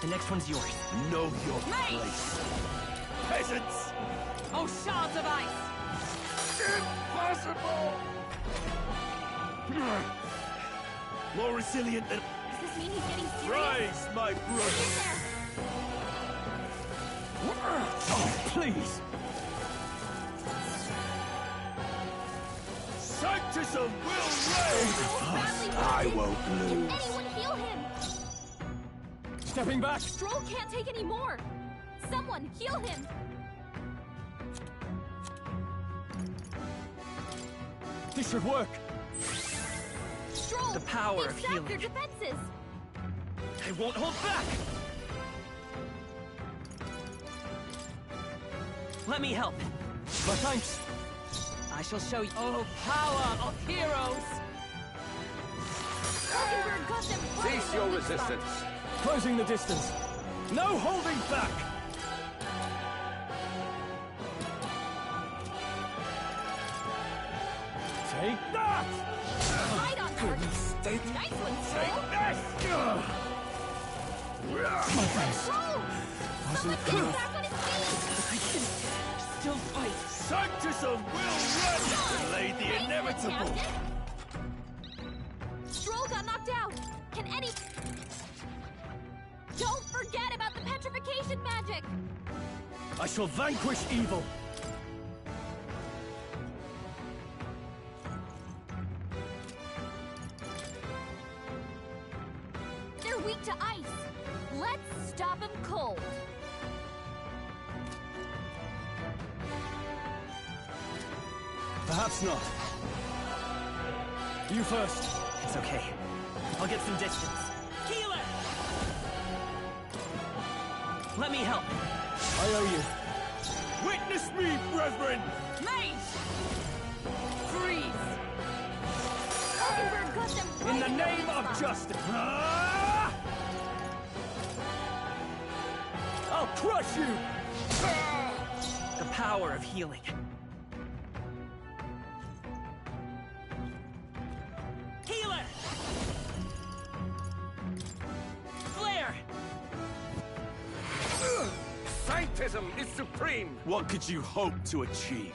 O: The next one's yours.
B: Know your
L: Mate!
B: place. Peasants!
L: Oh, shards of ice!
B: Impossible! More resilient than...
K: Does this mean he's getting serious?
B: Rise, my brother!
N: Oh, please.
B: Sanctus will reign! I won't
K: Can
B: lose.
K: anyone heal him?
N: Stepping back.
K: Stroll can't take any more. Someone heal him.
N: This should work.
K: Stroll,
O: The power
K: they've
O: of
K: sapped
O: healing.
K: their defenses.
O: I won't hold back. Let me help.
N: My thanks.
L: I shall show you. Oh, power of heroes!
K: Hulkenberg got them right
N: Cease
K: in
N: your
K: the weak spot.
N: resistance. Closing the distance. No holding back! Take that!
K: Right on target. Nice one, Stroll.
N: My face.
K: Stroll!
N: Wasn't
K: Get
N: enough.
K: back on his feet.
O: I can still fight.
B: Sanctism will run! Delay the inevitable!
K: Stroll got knocked out. Can any... Don't forget about the petrification magic.
N: I shall vanquish evil.
K: They're weak to ice. Let's stop them cold.
N: Perhaps not. You first.
O: It's okay. I'll get some distance. Healer! Let me help.
N: I owe you.
B: Witness me, brethren!
K: Mage! Freeze! Hulkenberg got them right
N: In the
K: weak
N: name of
K: spot.
N: justice. I'll crush you!
O: The power of healing. Healer! Flare!
B: Sanctism is supreme! What could you hope to achieve?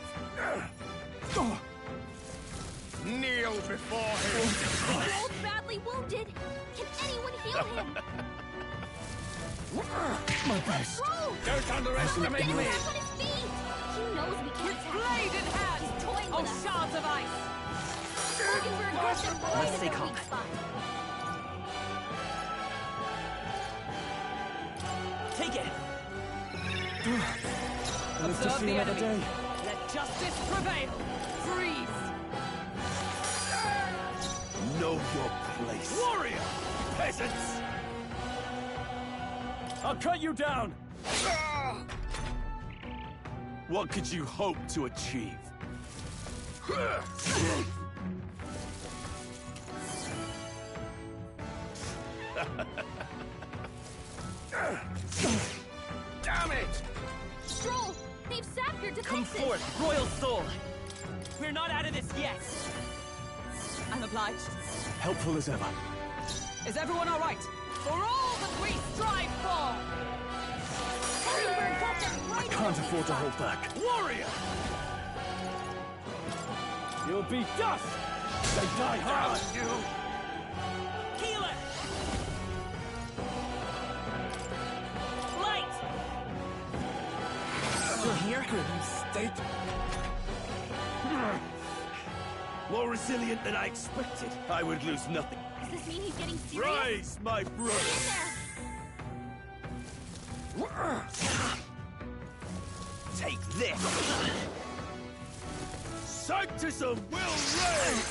B: Kneel before him!
K: Stroll's badly wounded. Can anyone heal him?
N: My best.
K: Stroll!
B: Don't underestimate
K: Get him
B: me!
K: back on his feet. He knows we can't attack
O: Blade in hand!
K: He's toying with us.
O: Shards of ice!
K: Hulkenberg got them right
O: Let's
K: in
O: stay
K: their
O: calm.
K: weak spot.
O: Take it!
N: I live to see another day.
O: Let justice prevail! Freeze!
B: Know your place. Warrior! Peasants!
N: I'll cut you down!
B: What could you hope to achieve? Damn it!
K: Stroll! They've sapped your defenses!
O: Come forth, Royal Soul! We're not out of this yet! I'm obliged.
N: Helpful as ever.
O: Is everyone all right? For all that we strive for!
K: Hulkenberg got them right in
N: Can't
K: their
N: afford
K: weak
N: to
K: spot.
N: hold back.
B: Warrior!
N: You'll be dust! They die hard!
B: You!
O: Healer! Light! Still here?
B: State. More resilient than I expected. I would lose nothing.
K: Does this mean he's getting serious?
B: Rise, my brother!
K: Get in there!
B: Take this! Sanctism will reign!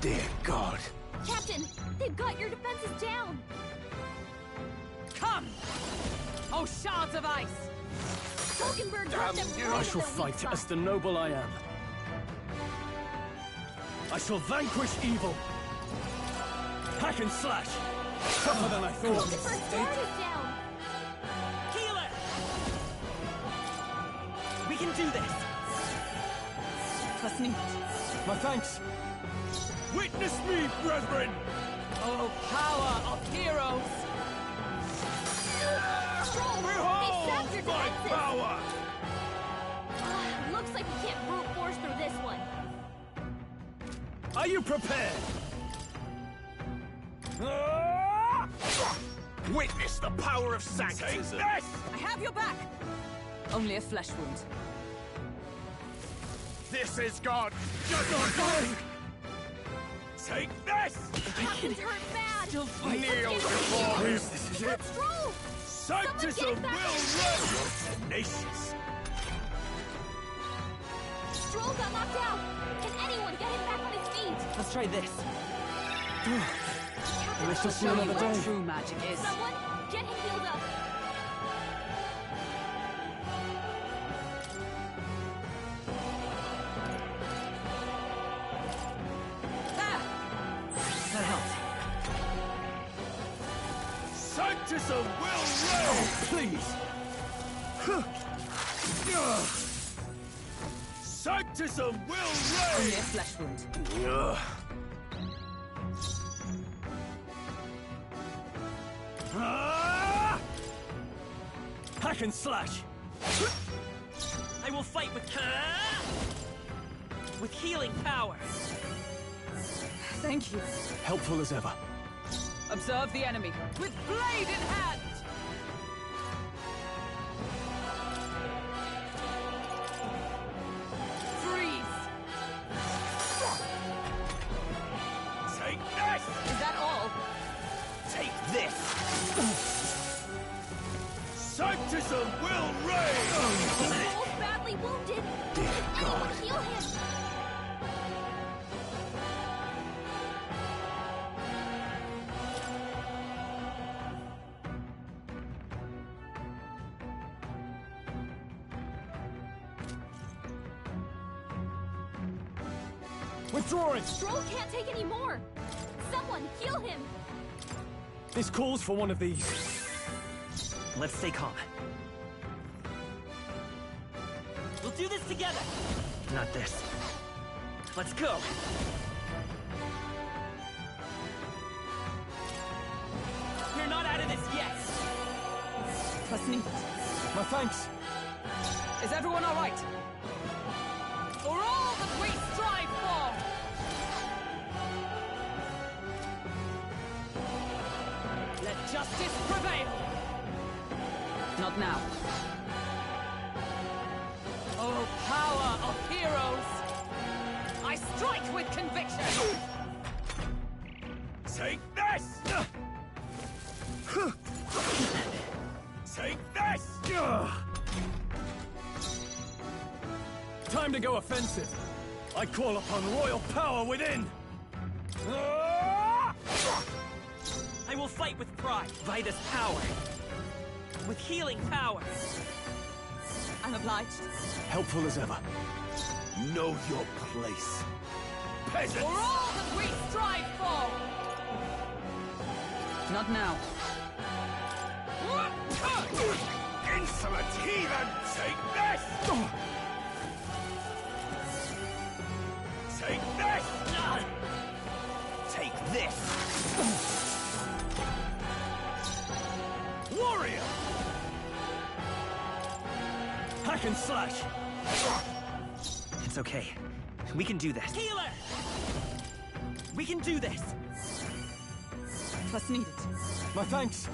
B: Dear God.
K: Captain, they've got your defenses down.
O: Come! Oh, shards of ice!
K: Hulkenberg got them right
N: I
K: in
N: shall
K: their weak
N: fight
K: spot.
N: as the noble I am. I shall vanquish evil. Hack and slash. Tougher than I thought.
K: Hulkenberg's guard is down.
O: Healer! We can do this! Trust me.
N: My thanks.
B: Witness me, brethren!
O: Oh, power of heroes!
K: Stroll, they
B: Behold
K: sapped your
B: my
K: defenses.
B: power!
K: Looks like we can't brute force through this one.
N: Are you prepared?
B: Witness the power of sanctism! Yes!
O: I have your back! Only a flesh wound.
B: This is God! Take this!
K: Captain's hurt bad.
O: Still fight.
B: Kneel before him!
N: This is it.
K: Stroll!
B: Sanctism will
K: Someone get back.
B: reign! You're tenacious!
K: Stroll got knocked out. Can anyone get him back on his feet?
O: Let's try this.
K: Captain,
N: Let's just see
K: show you
N: another
K: what
N: day.
O: True magic is.
K: Someone, get him healed up.
O: There! That helped.
B: Sanctism will reign!
C: Please!
B: Sanctism will
F: Only
B: reign!
F: a flesh wound.
O: Hack and slash! I will fight with healing power!
F: Thank you.
N: Helpful as ever.
F: Observe the enemy. With blade in hand! Freeze!
B: Take this!
F: Is that all?
B: Take this! Sanctism will reign!
K: He's badly wounded! Can anyone heal him?
N: Withdraw it!
K: Stroll can't take any more! Someone heal him!
N: This calls for one of these.
O: Let's stay calm. We'll do this together! Not this. Let's go! We're not out of this yet!
N: My thanks.
F: Is everyone all right? For all that we strive for! Let justice prevail! Not now. Oh, power of heroes! I strike with conviction!
B: Take this! Take this!
N: Time to go offensive. I call upon royal power within.
O: I will fight with pride, Vida's power. With healing power.
F: I'm obliged.
N: Helpful as ever.
B: Know your place. Peasants!
F: For all that we strive for! Not now.
B: Insolent heathen! Take this! Take this! Take this! Warrior!
O: Hack and slash! It's okay. We can do this. Healer! We can do this!
F: Plus needed.
N: My thanks.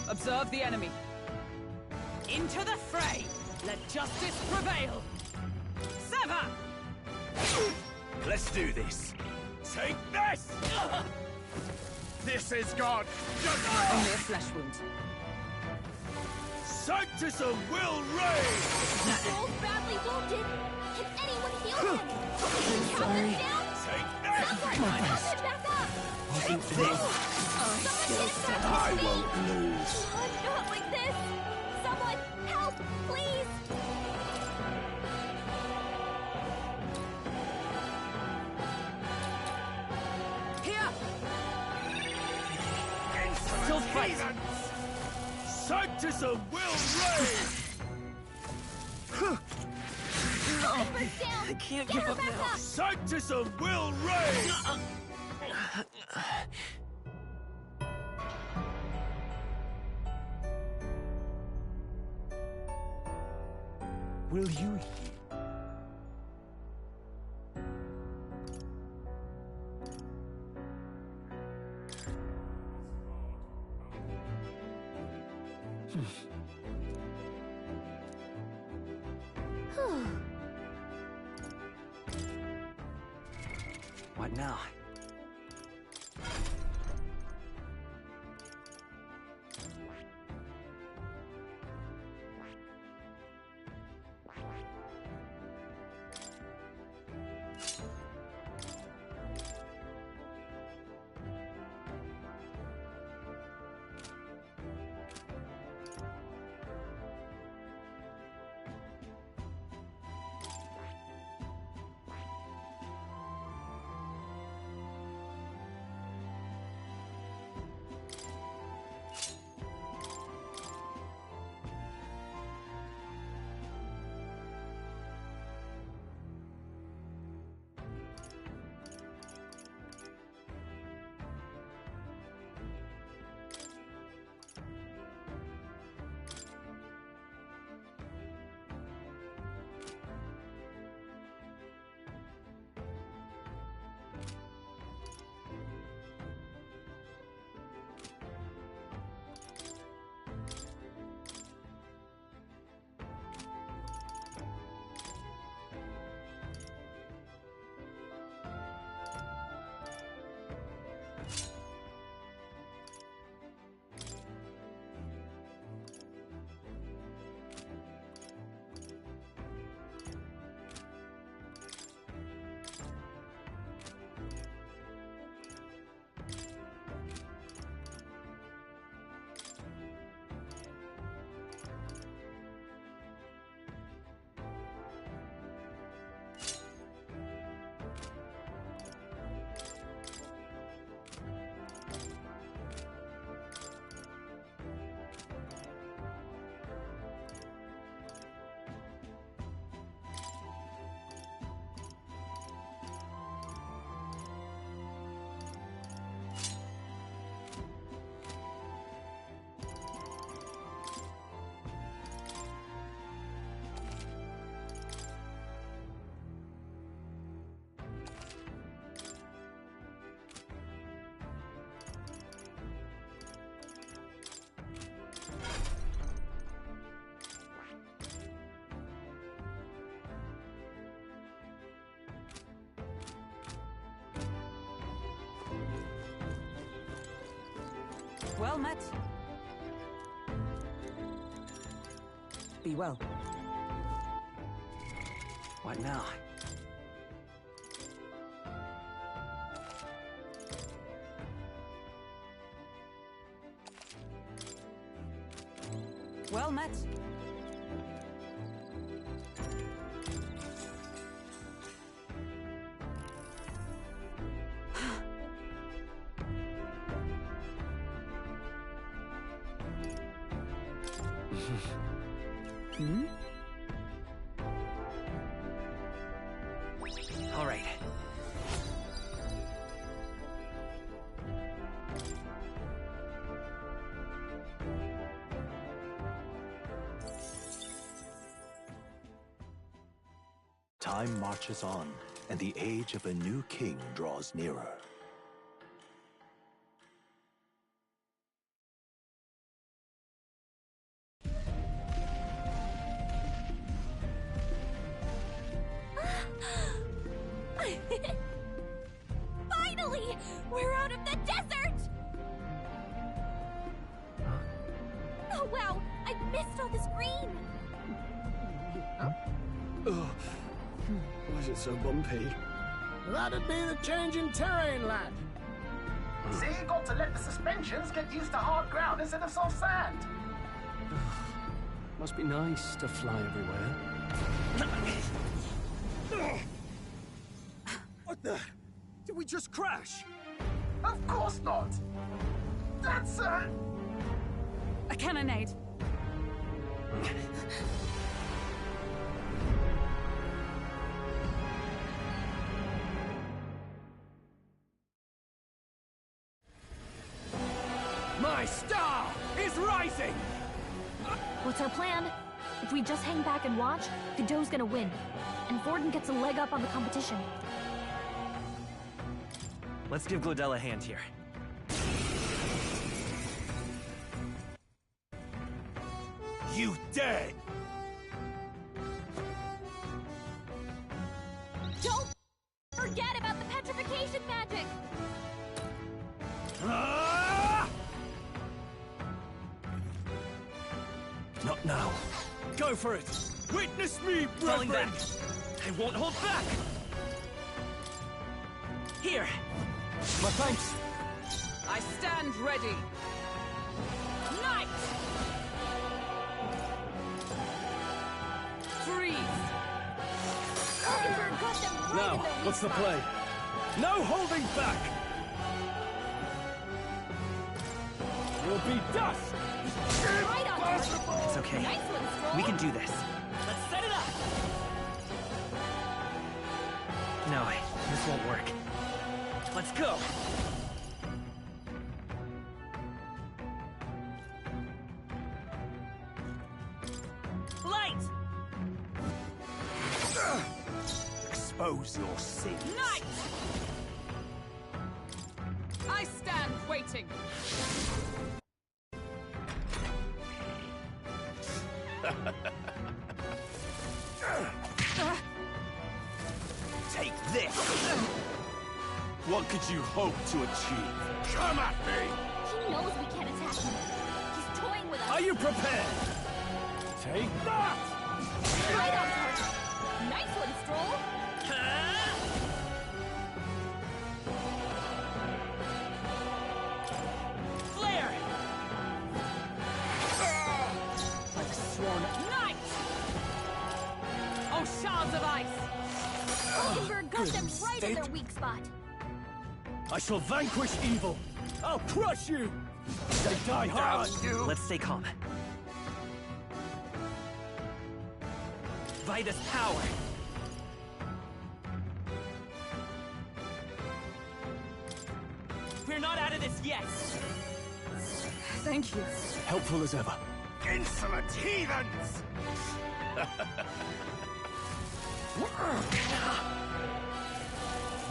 F: Observe the enemy. Into the fray! Let justice prevail! Sever!
B: Let's do this. Take this! This is God!
F: Only a flesh wound.
B: Sanctism will reign!
K: Stroll's badly wounded! Can anyone heal him? Captain down?
B: Take this!
K: Someone help him back up!
B: Take this!
K: Someone get him back
B: I
K: to
B: won't
K: speed!
B: lose.
K: Not like this! Someone help, please!
F: Here!
O: Still fight!
B: Sanctism will reign!
K: Emperor's down!
O: I can't
K: Get
O: give
K: her
O: up
K: back
O: now.
K: up!
B: Sanctism will reign!
N: Will you?
O: What now?
F: Well met. Be well.
O: What now?
F: Well met.
O: Hmm? All right.
Q: Time marches on, and the age of a new king draws nearer.
K: Finally! We're out of the desert! Oh wow! I missed all this green!
J: Ugh. Why is it so bumpy?
P: That'd be the change in terrain, lad.
M: See, you got to let the suspensions get used to hard ground instead of soft sand.
J: Must be nice to fly everywhere.
B: What the? Did we just crash?
M: Of course not. That's
F: A cannonade.
C: My star is rising!
K: What's our plan? If we just hang back and watch, Godot's gonna win. And Vorden gets a leg up on the competition.
O: Let's give Glodell a hand here.
B: You dare!
K: Don't forget about the petrification magic!
O: Not now.
B: Go for it! Witness me,
O: Falling
B: brethren!
O: back. I won't hold back! Here!
C: My thanks.
F: I stand ready. Knight! Freeze!
J: Now, what's the play?
B: No holding back! You'll be dust!
K: Right on target.
O: It's okay.
K: Nice one, Stroll.
O: We can do this. Let's set it up! No, this won't work. Let's go!
K: Light!
B: Expose your sin.
F: Knight! I stand waiting.
B: Take this! What could you hope to achieve? Come at me!
K: He knows we can't attack him. He's toying with us.
B: Are you prepared? Take that!
K: Right on target. Nice one, Stroll.
F: Flare! Like sworn knight! Oh, shards of ice!
K: Oldenburg got them right in their weak spot.
B: I shall vanquish evil! I'll crush you! They die hard!
O: Let's stay calm. Vitus power! We're not out of this yet!
F: Thank you.
J: Helpful as ever.
B: Insolent heathens!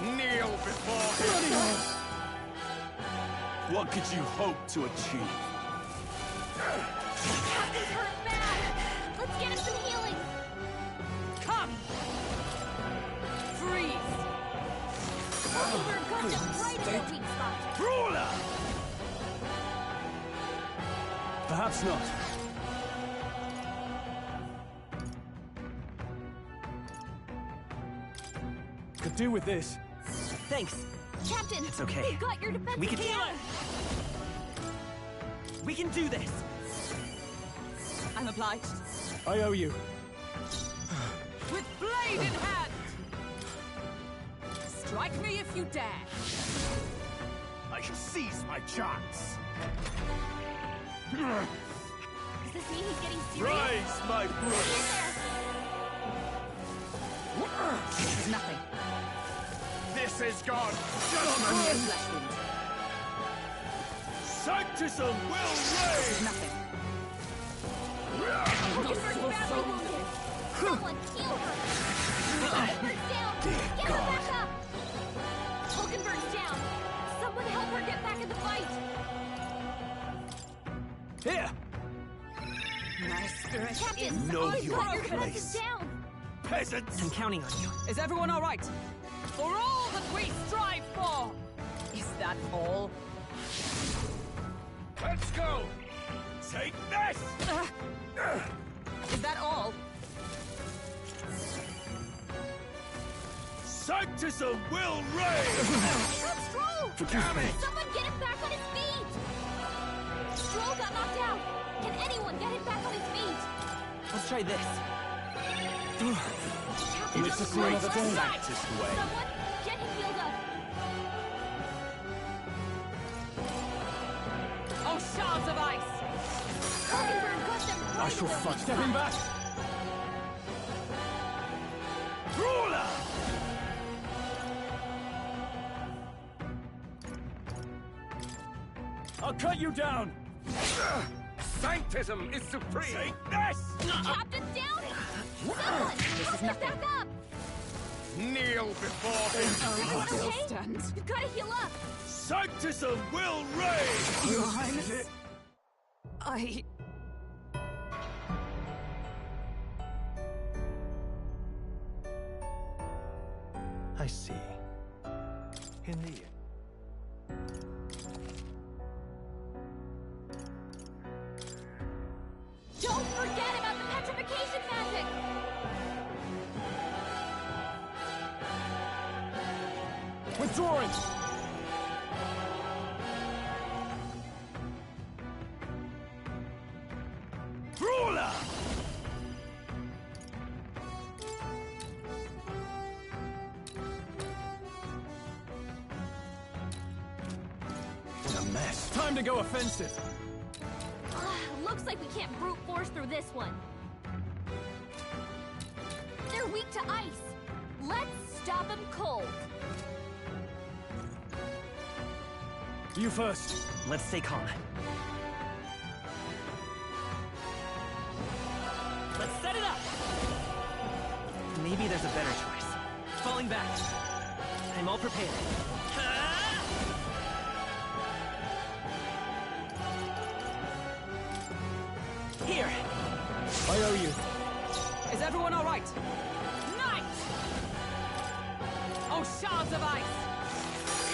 B: Kneel before him! What could you hope to achieve?
K: Captain's hurt bad. Let's get him some healing.
F: Come! Freeze!
K: Oldenburg got them right in their weak spot.
B: Brawler!
N: Perhaps not. Could do with this.
O: Thanks.
K: Captain!
O: It's okay.
K: We've got your defense
O: We can
K: down!
O: We can do this!
S: I'm obliged.
N: I owe you.
S: With blade in hand! Strike me if you dare!
M: I shall seize my chance.
K: Does this mean he's getting serious?
B: Rise, my brother!
S: This is nothing.
M: This is God,
S: Mere
M: gentlemen!
S: flesh wound.
B: Sanctism will
S: This
B: reign!
S: is nothing.
K: Hulkenberg's badly wounded! Someone heal her! Hulkenberg's down! Get her back up! Hulkenberg's down! Someone help her get back in the fight!
N: Here!
S: My spirit
K: Captain,
B: Know
K: all
B: your
K: your defense is
B: place.
K: down!
B: Peasants!
O: I'm counting on you.
S: Is everyone all right? For all that we strive for! Is that all?
B: Let's go! Take this!
S: Is that all?
B: Sanctism will reign!
K: That's Stroll!
B: Damn it!
K: Someone get him back on his feet! Stroll got knocked out! Can anyone get him back on his feet?
O: Let's try this.
K: Captain,
N: Let's
K: just
N: see another
K: right
N: day.
K: side.
B: This way.
K: Someone get him healed up!
S: Oh, shards of ice!
K: Hulkenberg got them right
N: I shall
K: in the
N: fuck. Step him back!
B: Ruler!
N: I'll cut you down!
B: Sanctism is supreme! Take this!
K: Captain's down! Someone! Help him back up!
M: Kneel before him!
K: Anyone
S: still
K: okay?
S: stand.
K: You've got to heal up!
B: Sanctism will reign!
S: Your Highness, I...
Q: I see. Indeed.
K: Don't forget about the petrification magic!
N: Withdrawing!
B: Ruler!
N: What a mess. Time to go offensive.
K: Looks like we can't brute force through this one. They're weak to ice. Let's stop them cold.
N: You first.
O: Let's stay calm. Let's set it up! Maybe there's a better choice. Falling back. I'm all prepared. Here!
N: I owe you.
S: Is everyone all right? Knight! Oh, shards of ice!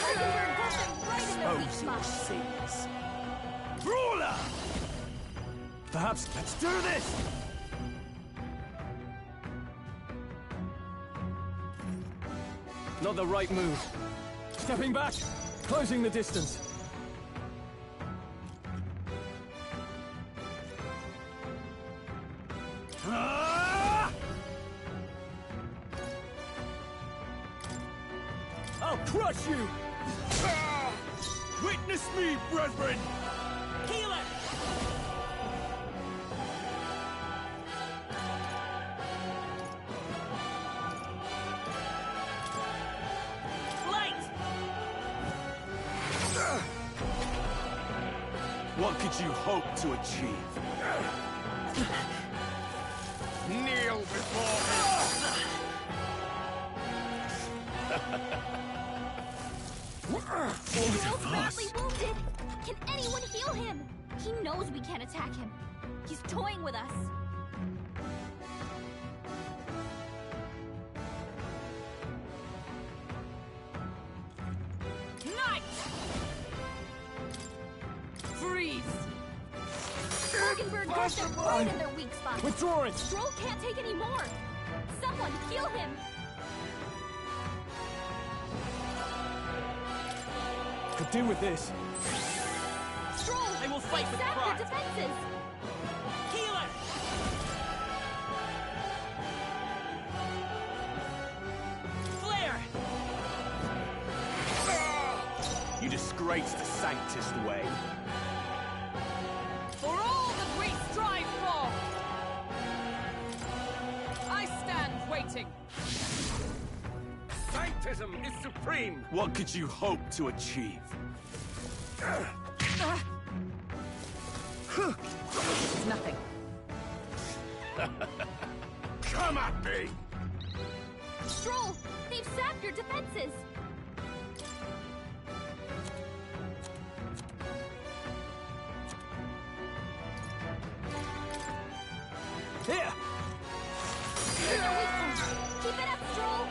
K: Hulkenberg got them right in the weak
B: Expose your
K: spot.
B: sins. Ruler!
N: Perhaps let's do this! Not the right move. Stepping back, closing the distance.
B: Ah!
N: I'll crush you!
B: Ah! Witness me, brethren!
O: Healer! Light!
B: What could you hope to achieve?
M: Kneel before him!
K: Stroll's badly wounded. Can anyone heal him? He knows we can't attack him. He's toying with us.
S: Knight! Freeze!
K: Organberg got them right in their weak spot.
J: Withdraw it!
K: Stroll can't take any more. Someone heal him.
J: Could do with this.
K: Stroll,
O: I will fight with
K: sap
O: pride.
K: your defenses.
O: Healer! Flare!
B: You disgrace the Sanctus way.
S: For all that we strive for! I stand waiting.
B: Sanctism is supreme! What could you hope to achieve?
S: Nothing.
B: Come at me!
K: Stroll, they've sapped your defenses.
J: Here!
K: Keep it up, Stroll.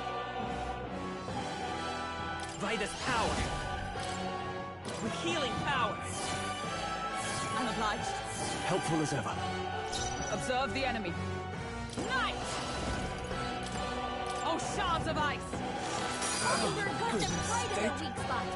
O: Vitus power! With healing power!
S: Unobliged.
J: Helpful as ever.
S: Observe the enemy. Knight! Oh, shards of ice!
K: Organberg got them right in their weak spot.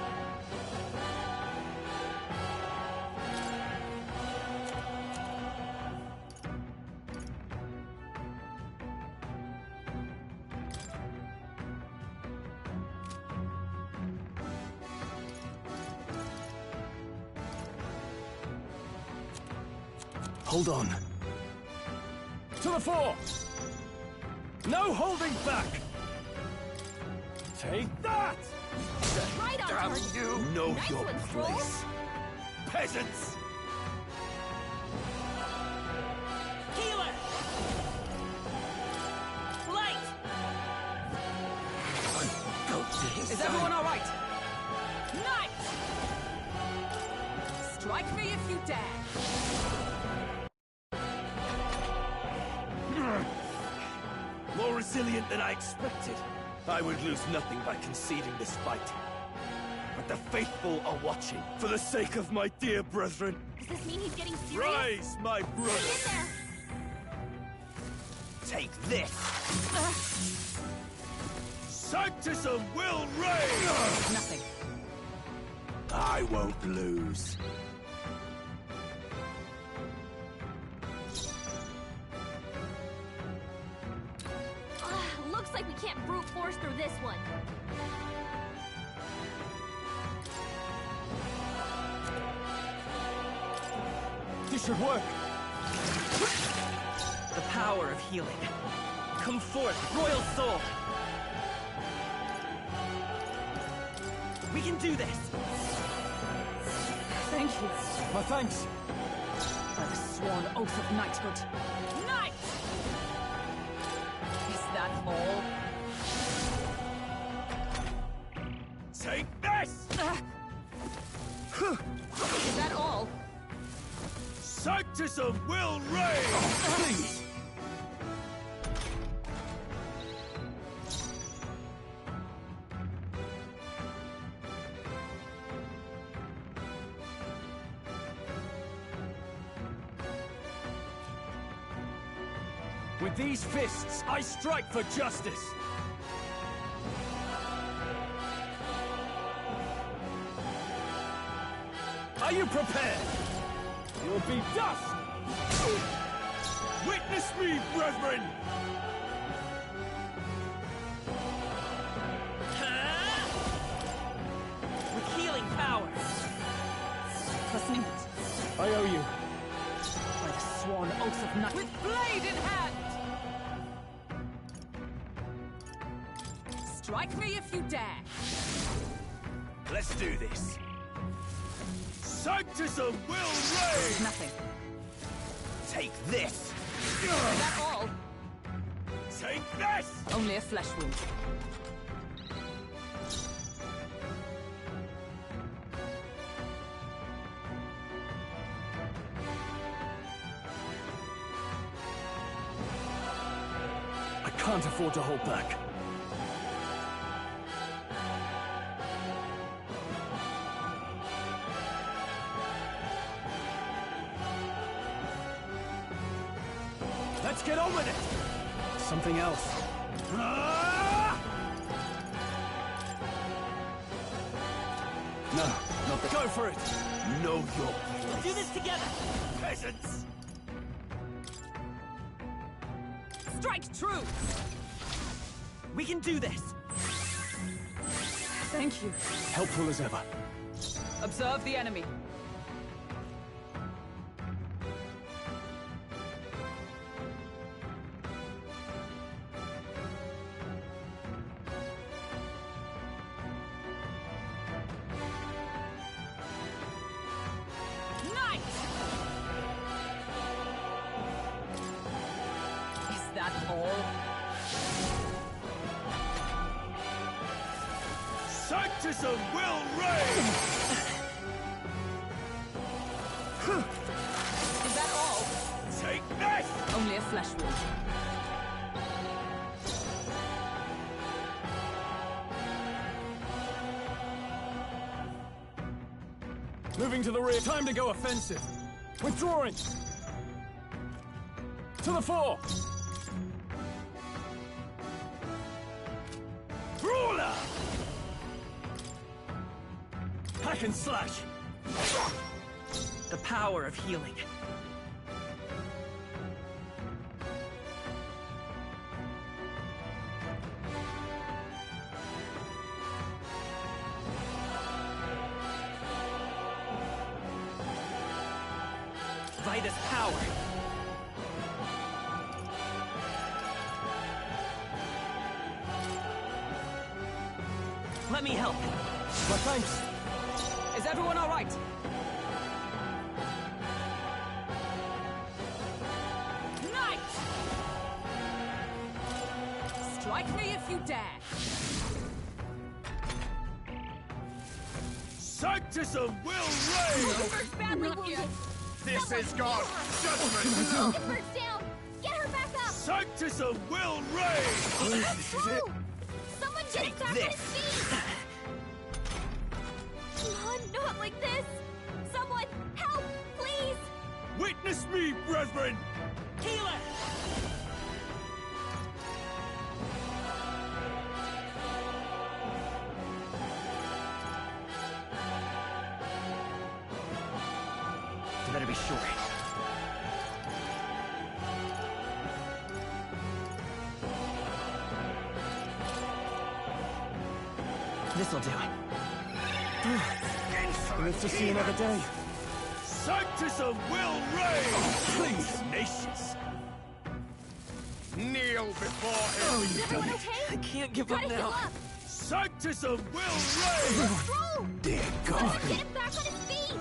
J: Hold on. To the fore! No holding back! Take that!
K: Right on
B: Damn
K: target.
B: you! Know
K: Nice
B: your
K: one, Stroll.
B: place. Peasants!
O: Healer! Light!
S: Is everyone all right? Knight! Strike me if you dare.
B: More resilient than I expected. I would lose nothing by conceding this fight. But the faithful are watching, for the sake of my dear brethren.
K: Does this mean he's getting serious?
B: Rise, my
K: Hang
B: brother!
K: in there.
O: Take this!
B: Sanctism will reign!
S: Nothing.
B: I won't lose.
K: Looks like we can't brute force through this one.
J: This should work.
O: The power of healing. Come forth, royal soul! We can do this!
S: Thank you.
J: My thanks.
S: By the sworn oath of knighthood. Knight! Is that all?
B: Take this!
S: Is that all?
B: Sanctism will reign!
J: Please! With these fists, I strike for justice! Are you prepared? You'll be dust!
B: Witness me, brethren!
O: With healing power!
S: Listening it.
J: I owe you.
S: By the sworn oath of knight. With blade in hand! Strike me if you dare.
B: Let's do this. Sanctism will reign!
S: Nothing.
B: Take this!
S: Is that all?
B: Take this!
S: Only a flesh wound.
J: I can't afford to hold back.
N: something else.
B: No, not the...
N: Go for it!
B: Know your
O: We'll
B: place.
O: do this together!
B: Peasants!
S: Strike true!
O: We can do this!
S: Thank you.
N: Helpful as ever.
S: Observe the enemy. Knight! Is that all?
B: Sanctism will reign!
S: Is that all?
B: Take this!
S: Only a flesh wound.
N: Moving to the rear. Time to go offensive. Withdrawing. To the fore.
B: Brawler!
N: Hack and slash.
O: The power of healing. Vitus power. Let me help.
N: My thanks.
S: Is everyone all right? Knight! Strike me if you dare.
B: Sanctism will reign!
K: Oakenberg's badly wounded.
B: This is God's judgment!
K: Oakenberg's down. Get her back up.
B: Sanctism will reign!
K: This is it. Someone get him back on his feet. Not like this. Someone help, please.
B: Witness me, brethren!
O: Healer! You better be sure. This'll do it.
N: Live to see another day.
B: Sanctism will reign!
N: Please!
B: Nations! Kneel before him!
K: Is everyone okay?
O: I can't give
K: Try
O: up
K: to heal
O: now.
K: up.
B: Sanctism will reign!
K: Roll.
N: Dear God.
K: Someone get him back on his feet.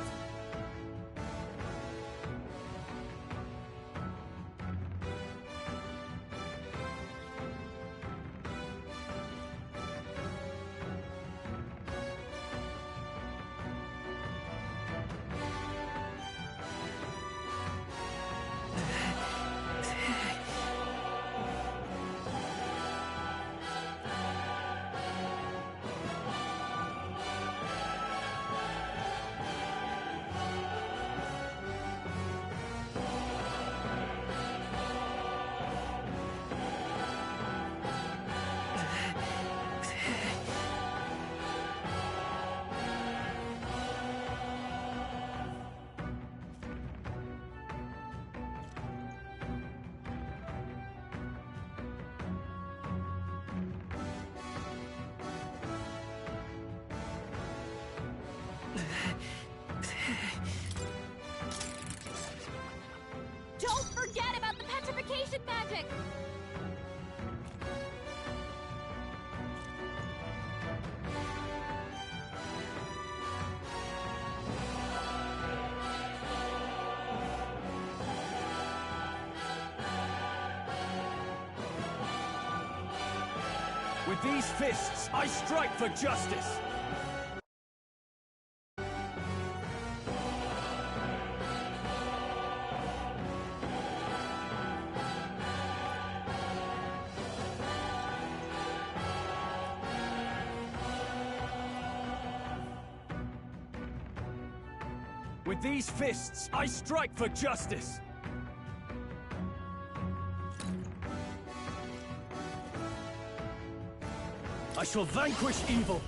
K: Don't forget about the petrification magic.
N: With these fists, I strike for justice. With these fists, I strike for justice. I shall vanquish evil.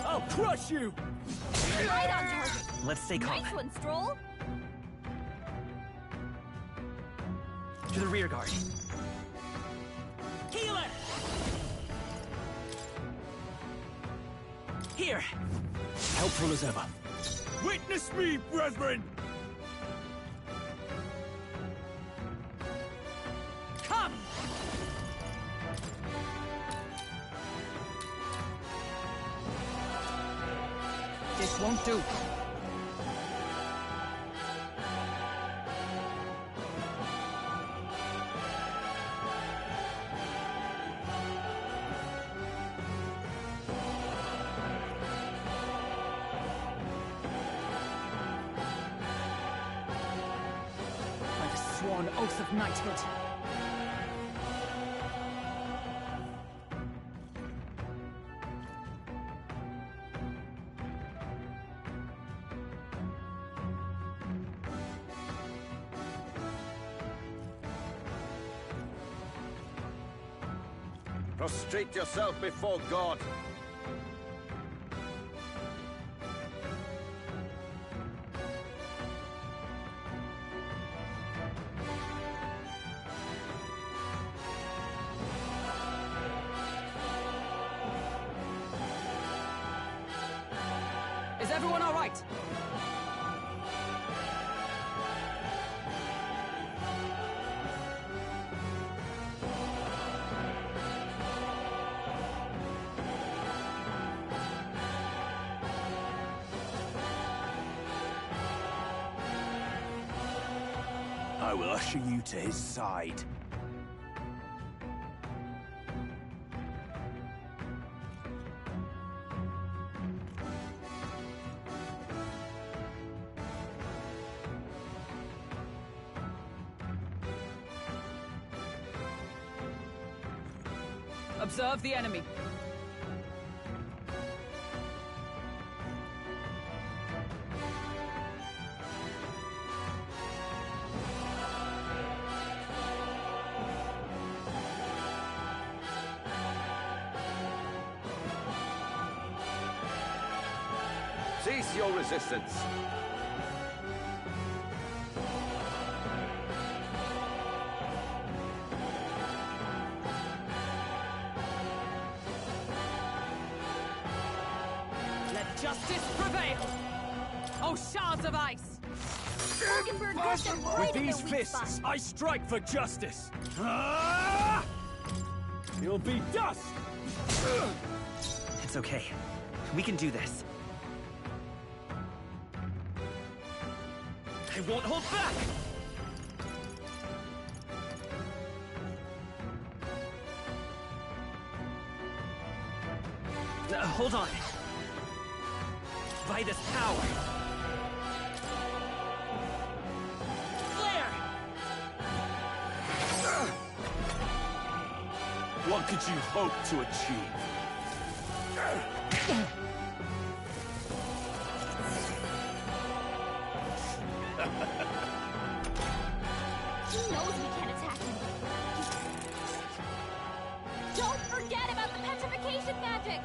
N: I'll crush you!
S: Right on target.
O: Let's stay calm.
S: Nice one, Stroll.
O: To the rear guard. Healer! Here!
N: Helpful as ever.
B: Witness me, brethren!
O: Come!
S: This won't do. By the sworn oath of knighthood.
T: Prostrate yourself before God.
S: Is everyone all right?
B: I will usher you to his side.
S: Observe the enemy.
T: Cease your resistance.
S: Let justice prevail! Oh, shards of ice!
K: Falkenberg pushed them right
N: With
K: in
N: these
K: their weak
N: fists,
K: spot.
N: I strike for justice. Ah! You'll be dust!
O: It's okay. We can do this.
N: I won't hold back!
O: Hold on. By this power.
S: Flare!
B: What could you hope to achieve?
K: He knows we can't attack him. Don't forget about the petrification magic!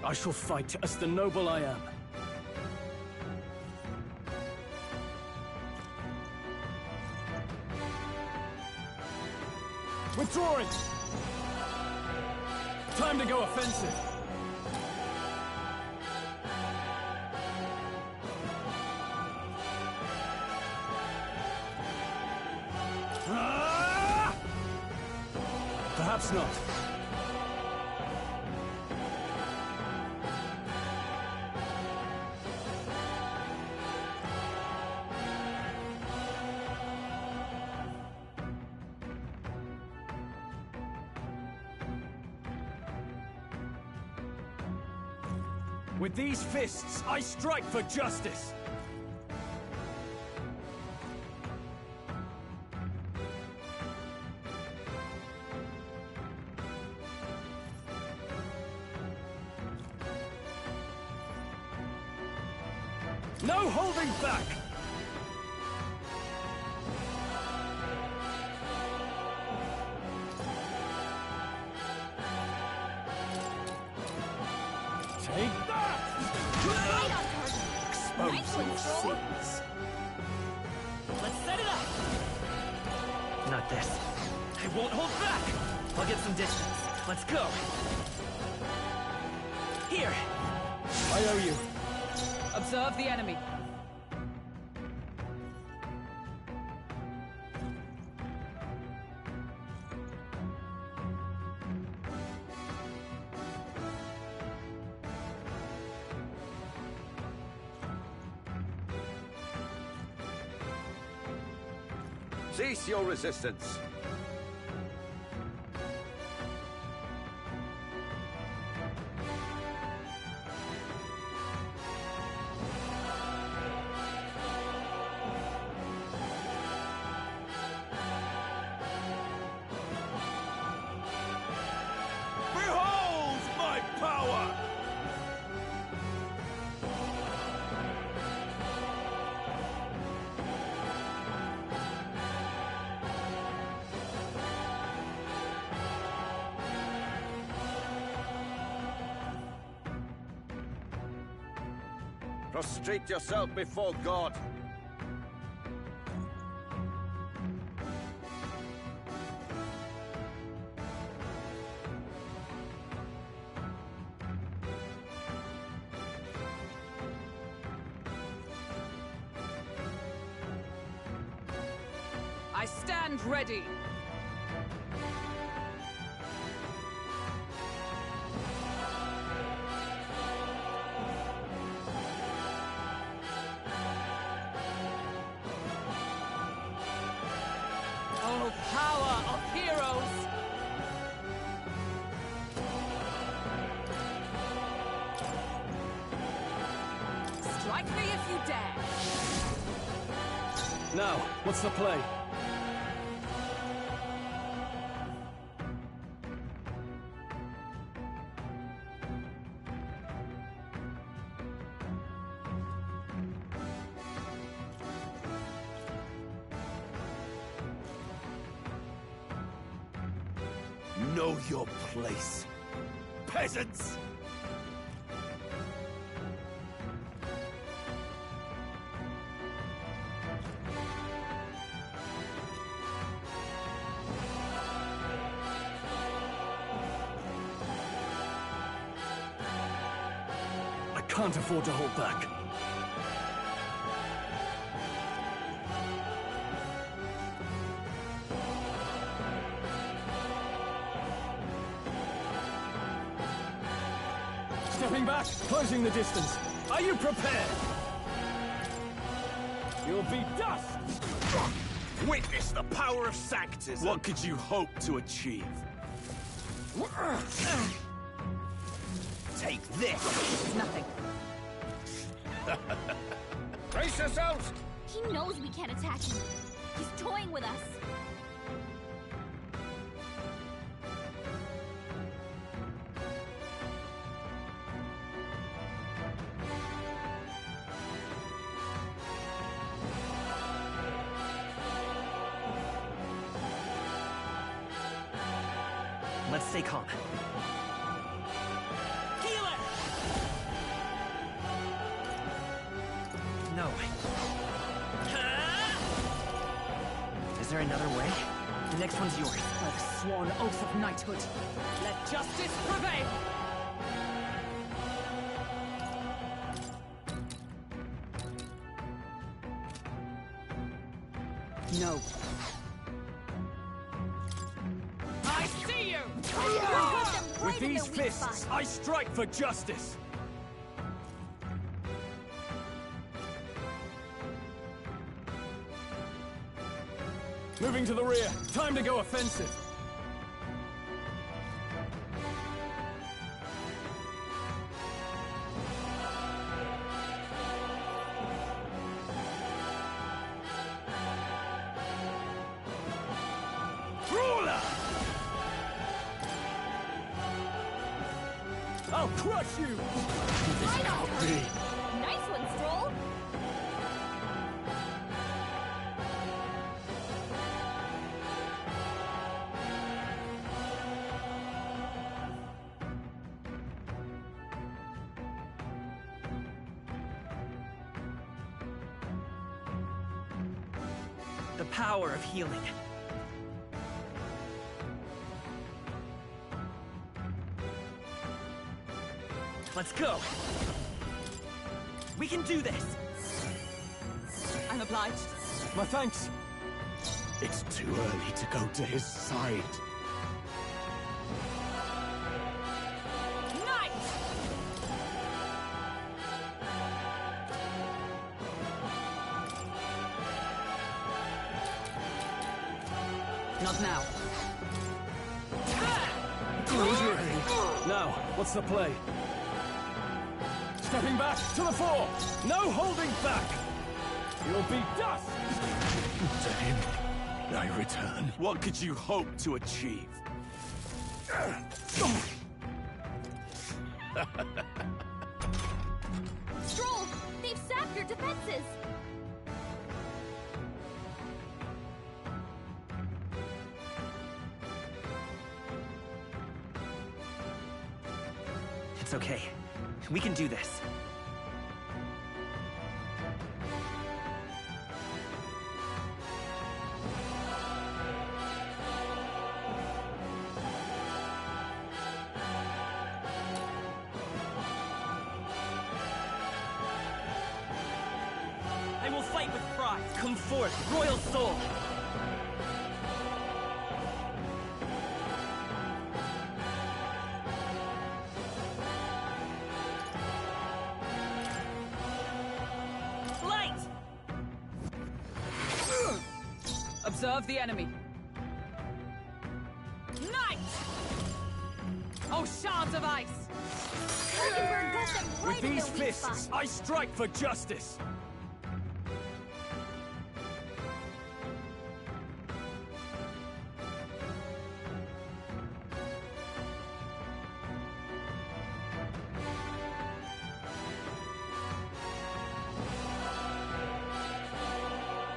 N: I shall fight as the noble I am. Withdrawing! Time to go offensive! Ah! Perhaps not. With these fists, I strike for justice! No holding back! Take that!
K: Right on target.
N: Expose
K: Nice one,
N: your
K: Troll.
N: sins.
O: Let's set it up! Not this. I won't hold back! I'll get some distance. Let's go! Here!
N: I owe you.
S: Observe the enemy.
T: Cease your resistance.
B: Behold my power!
T: Prostrate yourself before God.
S: I stand ready. Oh, power of heroes! Strike me if you dare!
N: Now, what's the play?
B: Know your place, peasants!
J: I can't afford to hold back. Stepping back, closing the distance. Are you prepared? You'll be dust!
B: Witness the power of sanctism! What could you hope to achieve? Take this!
L: Nothing.
T: Brace yourselves!
K: He knows we can't attack him. He's toying with us.
O: Let's stay calm.
S: Healer!
O: No. Is there another way? The next one's yours.
S: By the sworn oath of knighthood, let justice prevail!
F: No.
S: I see you!
J: With these fists, I strike for justice! Moving to the rear. Time to go offensive.
B: Brawler!
J: I'll crush you!
K: Right on! Nice one, Stroll!
O: The power of healing. Let's go! We can do this!
S: I'm obliged.
J: My thanks.
B: It's too early to go to his side.
S: Knight! Not now.
J: Now, what's the play? Stepping back to the fore! No holding back! You'll be dust!
B: To him, I return. What could you hope to achieve?
K: Stroll! They've sapped your defenses!
O: It's okay. We can do this.
S: I will fight with pride.
O: Come forth, royal soul!
S: Light! Observe the enemy. Knight! Oh, shards of ice!
K: Hulkenberg got them right
J: With
K: in
J: these
K: their weak
J: fists,
K: spot.
J: I strike for justice!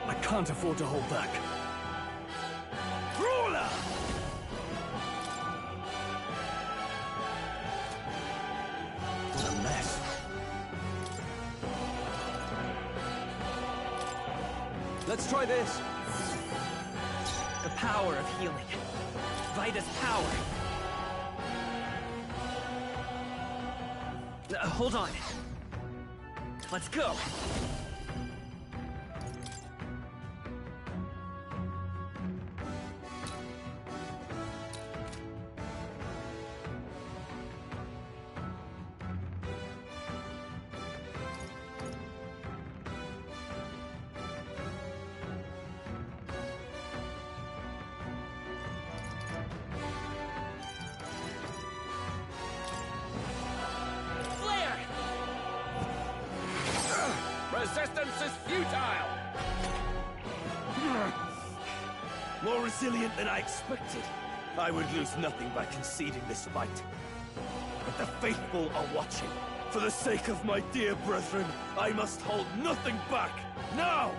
J: I can't afford to hold back.
B: Brawler!
N: Let's try this.
O: The power of healing. Vida's power. Hold on. Let's go.
T: Resistance is futile!
B: More resilient than I expected. I would lose nothing by conceding this fight. But the faithful are watching. For the sake of my dear brethren, I must hold nothing back. Now!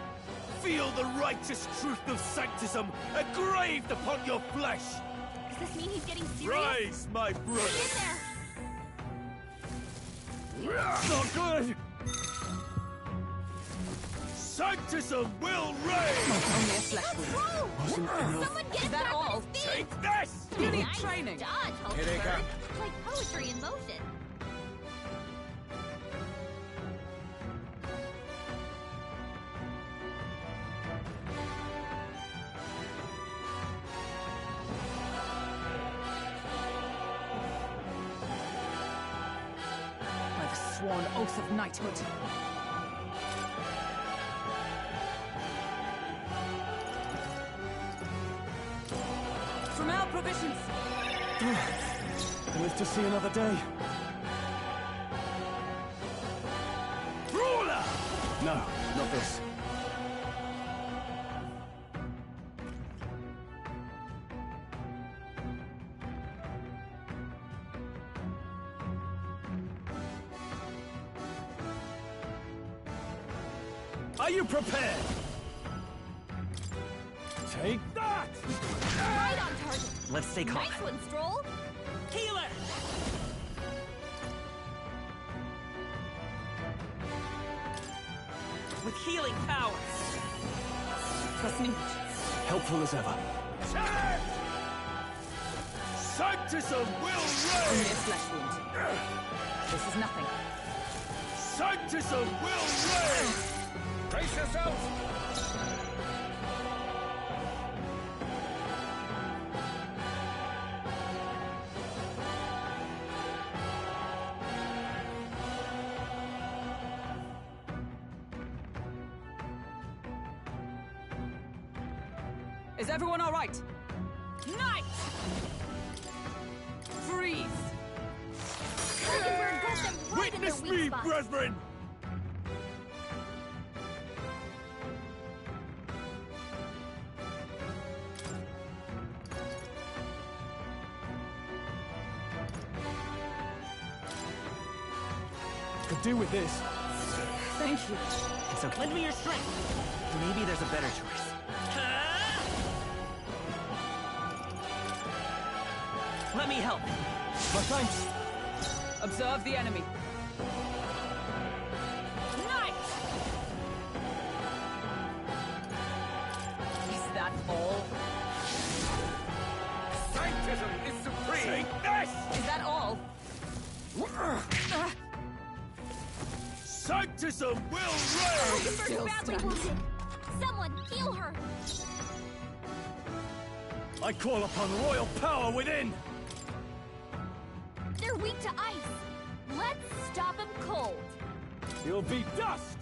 B: Feel the righteous truth of sanctism engraved upon your flesh!
K: Does this mean he's getting serious?
B: Rise, my brother!
K: Get in there!
B: Not good! Sanctism will reign!
S: Only a flesh wound.
J: Wasn't enough.
K: Someone get him
S: That
K: back
S: all?
K: on his feet!
B: Take this!
S: You need
K: Nice
S: training.
K: dodge,
T: Here they
K: Hulkenberg.
T: come.
K: It's like poetry in motion.
S: By the sworn oath of knighthood. From our provisions.
J: Live to see another day.
B: Ruler!
J: No, not this. Are you prepared? Take that!
K: Right on target.
O: Let's stay calm.
K: Nice one, Stroll.
O: Healer! With healing power.
S: Trust me.
J: Helpful as ever.
B: Sanctism will
S: Only
B: reign!
S: a flesh wound. This is nothing.
B: Sanctism will reign!
T: Brace yourselves!
S: Is everyone all right? Knight! Freeze!
K: Hulkenberg got them right in their
B: Witness
K: weak
B: me,
K: spots.
B: brethren!
J: Could do with this.
S: Thank you.
O: It's okay. Lend me your strength. Maybe there's a better choice. Let me help.
J: My thanks.
S: Observe the enemy. Knight! Is that all?
T: Sanctism is supreme!
B: Take this!
S: Is that all?
B: Sanctism will reign!
K: Hulkenberg's
S: Still
K: badly
S: stands.
K: wounded. Someone heal her.
J: I call upon royal power within!
K: They're weak to ice. Let's stop them cold.
J: You'll be dust!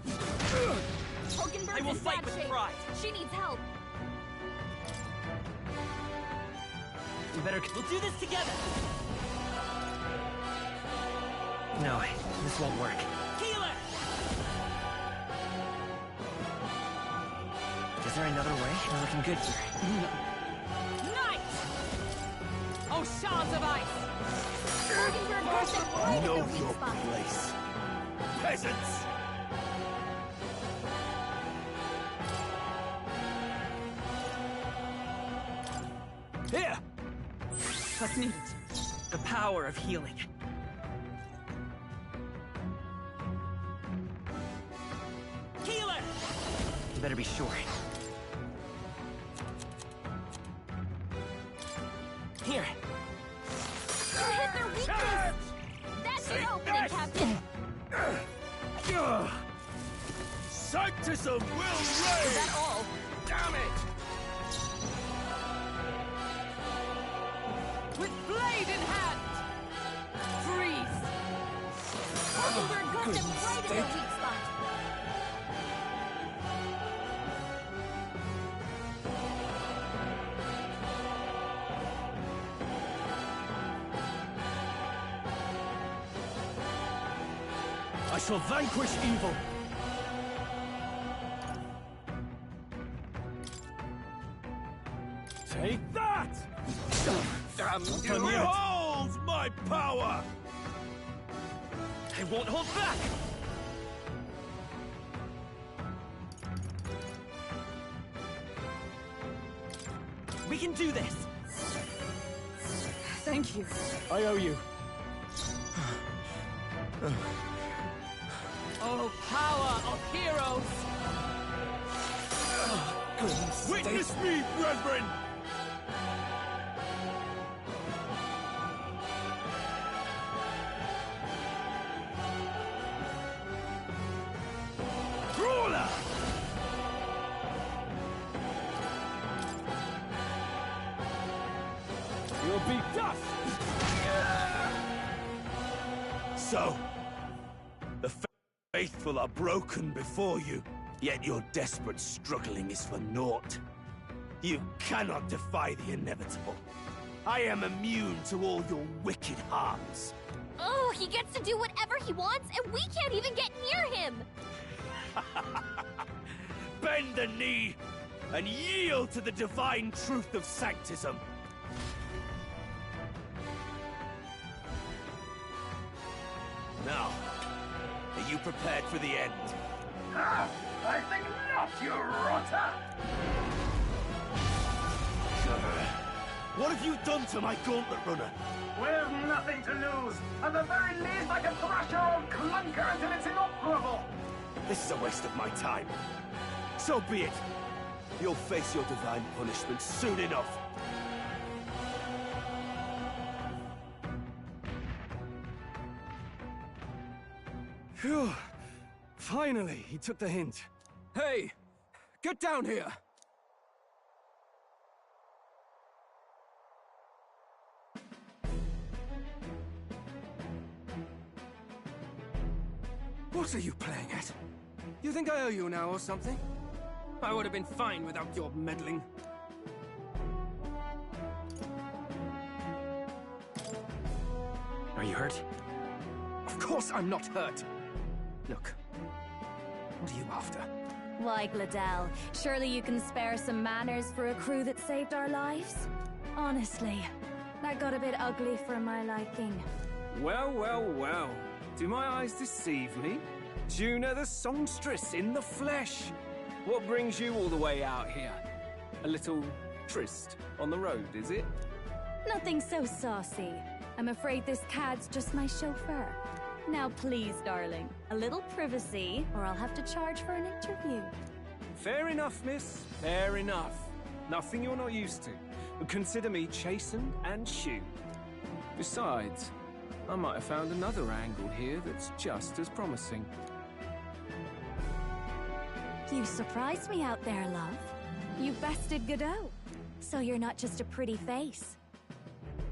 K: Hulkenberg's
O: I will
K: in
O: fight
K: bad
O: with
K: shape.
O: pride.
K: She needs help.
O: We'll do this together. No, this won't work. Healer! Is there another way? We're looking good here.
S: Knight! Oh, shards of ice!
K: Hulkenberg got them right in
B: Know
K: their weak
B: your
K: spots.
B: place. Peasants!
J: Here!
S: What's needed?
O: The power of healing. Healer! You better be sure.
B: Baptism will reign!
S: Is that all?
B: Damn it!
S: With blade in hand! Freeze!
K: Mockingbird got them right in their weak spot.
J: I shall vanquish evil. Take that!
B: Damn you! Behold my power!
N: I won't hold back! We can do this!
F: Thank you.
J: I owe you.
S: Oh, power of heroes!
B: Witness me, brethren! Brawler!
J: You'll be dust!
B: So, the faithful are broken before you, yet your desperate struggling is for naught. You cannot defy the inevitable. I am immune to all your wicked harms.
K: Oh, he gets to do whatever he wants, and we can't even get near him!
B: Bend the knee and yield to the divine truth of sanctism. Now, are you prepared for the end?
M: Ah, I think not, you rotter!
B: What have you done to my gauntlet runner?
M: We've nothing to lose. At the very least, I can thrash your old clunker until it's inoperable.
B: This is a waste of my time. So be it. You'll face your divine punishment soon enough.
J: Phew. Finally, he took the hint.
C: Hey! Get down here! What are you playing at? You think I owe you now or something? I would have been fine without your meddling.
J: Are you hurt?
C: Of course I'm not hurt. Look, what are you after?
L: Why, Gladell, surely you can spare some manners for a crew that saved our lives? Honestly, that got a bit ugly for my liking.
N: Well, well, well. Do my eyes deceive me? Juna the songstress in the flesh. What brings you all the way out here? A little tryst on the road, is it?
L: Nothing so saucy. I'm afraid this cad's just my chauffeur. Now please, darling, a little privacy, or I'll have to charge for an interview.
N: Fair enough, miss. Fair enough. Nothing you're not used to. But consider me chastened and shoed. Besides, I might have found another angle here that's just as promising.
L: You surprised me out there, love. You bested Godot. So you're not just a pretty face.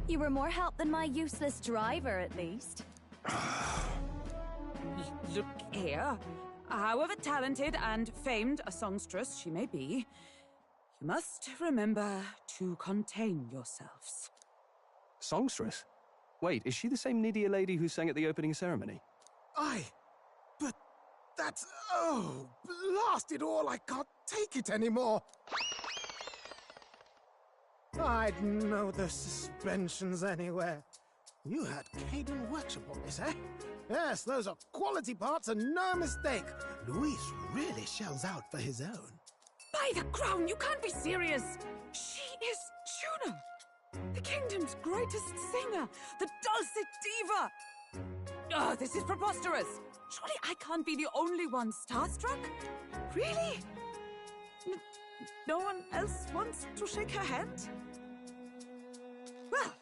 L: You were more help than my useless driver, at least.
F: Look here. However talented and famed a songstress she may be, you must remember to contain yourselves.
N: Songstress? Wait, is she the same Nydia lady who sang at the opening ceremony?
P: Aye, but that's... oh, blast it all, I can't take it anymore. I'd know the suspensions anywhere. You had Caden Workshop on this, eh? Yes, those are quality parts and no mistake. Luis really shells out for his own.
F: By the crown, you can't be serious! She is Juna, the kingdom's greatest singer, the dulcet diva! Oh, this is preposterous! Surely I can't be the only one starstruck? Really? No one else wants to shake her hand? Well,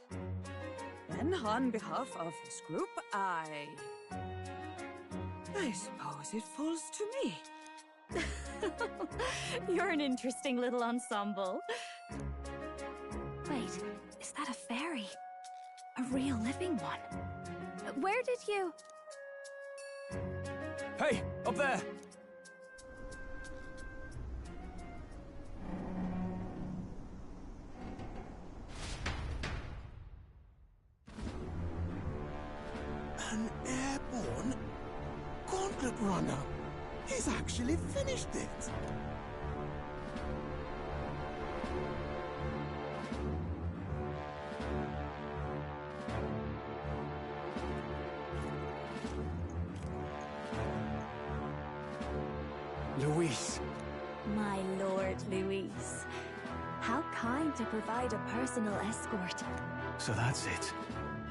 F: then on behalf of this group, I suppose it falls to me.
L: You're an interesting little ensemble. Wait, is that a fairy? A real living one? Where did you...
N: Hey, up there!
P: An airborne gauntlet runner. He's actually finished it.
J: Luis.
L: My Lord Luis. How kind to provide a personal escort.
J: So that's it.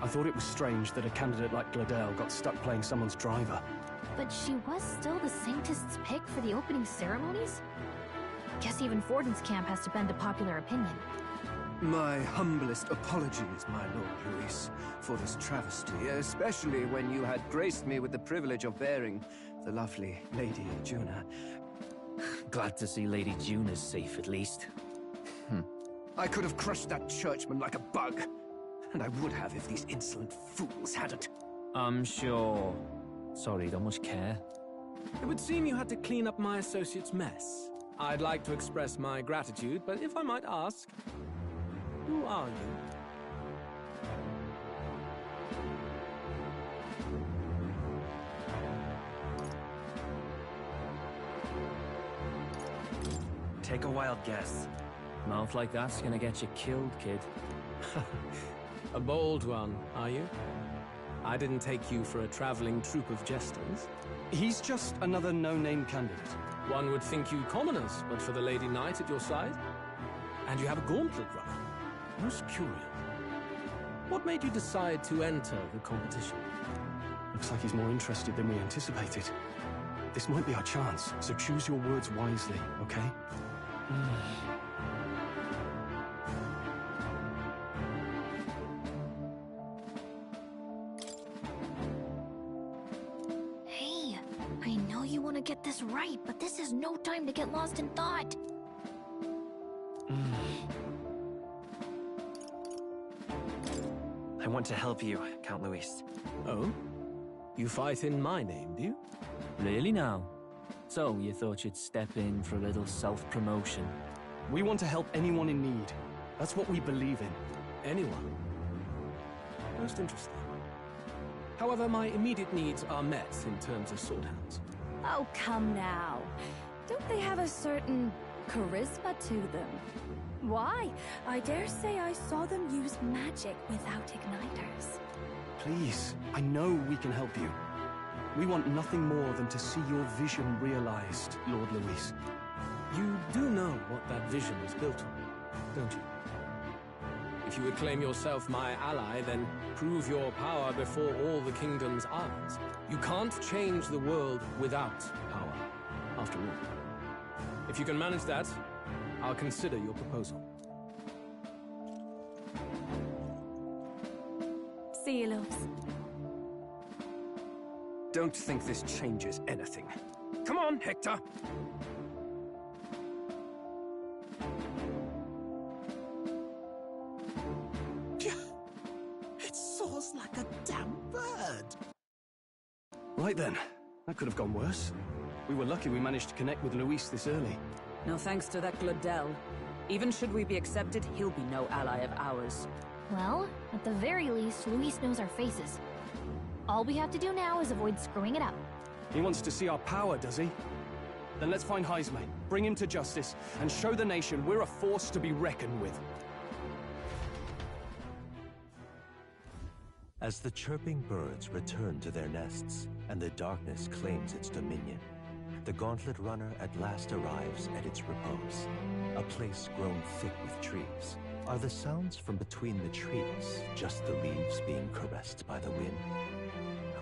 J: I thought it was strange that a candidate like Gladel got stuck playing someone's driver.
K: But she was still the Saintist's pick for the opening ceremonies? Guess even Forden's camp has to bend to popular opinion.
U: My humblest apologies, my Lord Luis, for this travesty, especially when you had graced me with the privilege of bearing the lovely Lady Juna.
O: Glad to see Lady Juna's safe, at least.
U: I could have crushed that churchman like a bug, and I would have if these insolent fools hadn't.
O: I'm sure. Sorry, don't much care.
C: It would seem you had to clean up my associate's mess. I'd like to express my gratitude, but if I might ask, who are you?
O: Take a wild guess. Mouth like that's gonna get you killed, kid.
C: A bold one, are you? I didn't take you for a traveling troupe of jesters.
J: He's just another no-name candidate.
C: One would think you commoners, but for the Lady Knight at your side. And you have a gauntlet runner. Most curious. What made you decide to enter the competition?
J: Looks like he's more interested than we anticipated. This might be our chance, so choose your words wisely, okay?
K: Hey, I know you want to get this right, but this is no time to get lost in thought.
O: I want to help you, Count Luis.
C: Oh? You fight in my name, do you?
O: Really now? So, you thought you'd step in for a little self-promotion?
J: We want to help anyone in need. That's what we believe in.
C: Anyone? Most interesting. However, my immediate needs are met in terms of swordhounds.
L: Oh, come now. Don't they have a certain charisma to them? Why? I dare say I saw them use magic without igniters.
J: Please, I know we can help you. We want nothing more than to see your vision realized, Lord Luis.
C: You do know what that vision is built on, don't you? If you would claim yourself my ally, then prove your power before all the kingdom's eyes. You can't change the world without power, after all. If you can manage that, I'll consider your proposal.
L: See you, loves.
U: Don't think this changes anything. Come on, Hector!
P: It soars like a damn bird.
J: Right then. That could have gone worse. We were lucky we managed to connect with Luis this early.
F: No thanks to that Gladel. Even should we be accepted, he'll be no ally of ours.
K: Well, at the very least, Luis knows our faces. All we have to do now is avoid screwing it up.
J: He wants to see our power, does he? Then let's find Heisme, bring him to justice, and show the nation we're a force to be reckoned with.
Q: As the chirping birds return to their nests and the darkness claims its dominion, the Gauntlet Runner at last arrives at its repose, a place grown thick with trees. Are the sounds from between the trees just the leaves being caressed by the wind?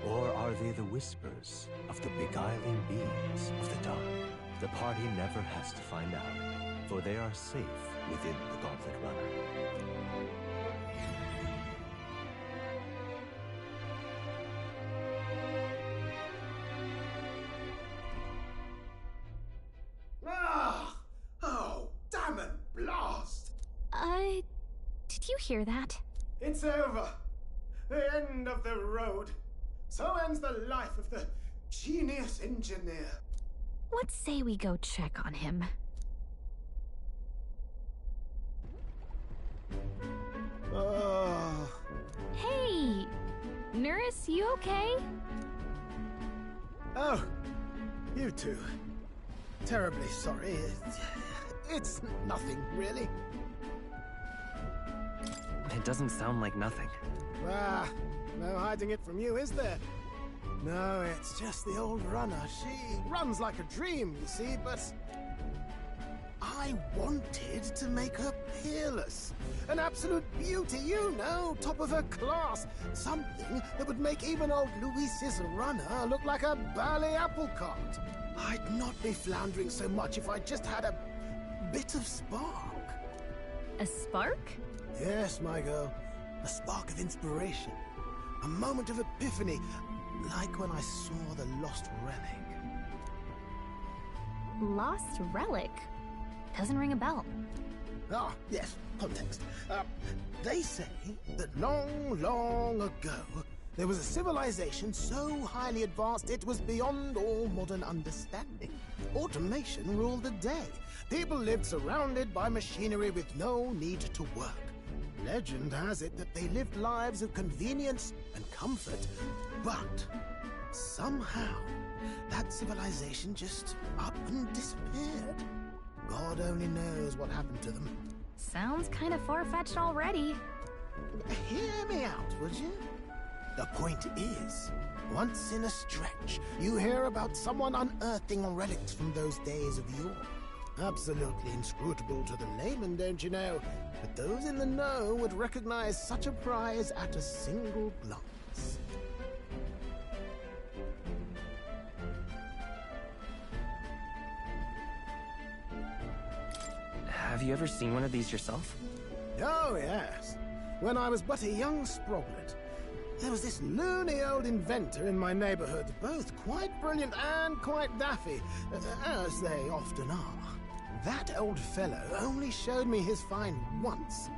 Q: Or are they the whispers of the beguiling beings of the dark? The party never has to find out, for they are safe within the Gauntlet Runner.
L: Did you hear that?
P: It's over. The end of the road. So ends the life of the genius engineer.
L: Let's say we go check on him. Hey! Nurse, you okay?
P: Oh, you two. Terribly sorry. It's nothing, really.
O: It doesn't sound like nothing.
P: Ah, no hiding it from you, is there? No, it's just the old runner. She runs like a dream, you see, but I wanted to make her peerless. An absolute beauty, you know, top of her class. Something that would make even old Luis's runner look like a bally apple cart. I'd not be floundering so much if I just had a bit of spark.
L: A spark?
P: Yes, my girl. A spark of inspiration. A moment of epiphany, like when I saw the lost relic.
L: Lost relic? Doesn't ring a bell.
P: Ah, yes, context. They say that long, long ago, there was a civilization so highly advanced it was beyond all modern understanding. Automation ruled the day. People lived surrounded by machinery with no need to work. Legend has it that they lived lives of convenience and comfort, but somehow that civilization just up and disappeared. God only knows what happened to them.
L: Sounds kind of far-fetched already.
P: Hear me out, would you? The point is, once in a stretch, you hear about someone unearthing relics from those days of yore. Absolutely inscrutable to the layman, don't you know? But those in the know would recognize such a prize at a single glance.
O: Have you ever seen one of these yourself?
P: Oh, yes. When I was but a young sproglet, there was this loony old inventor in my neighborhood, both quite brilliant and quite daffy, as they often are. That old fellow only showed me his find once,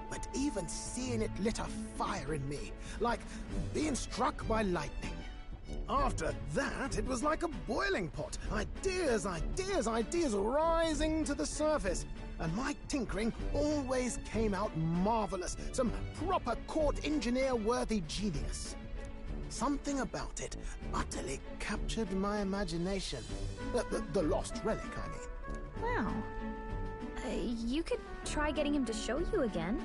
P: but even seeing it lit a fire in me, like being struck by lightning. After that, it was like a boiling pot. Ideas, ideas, ideas rising to the surface. And my tinkering always came out marvelous. Some proper court engineer-worthy genius. Something about it utterly captured my imagination. The lost relic, I mean.
L: Wow. You could try getting him to show you again.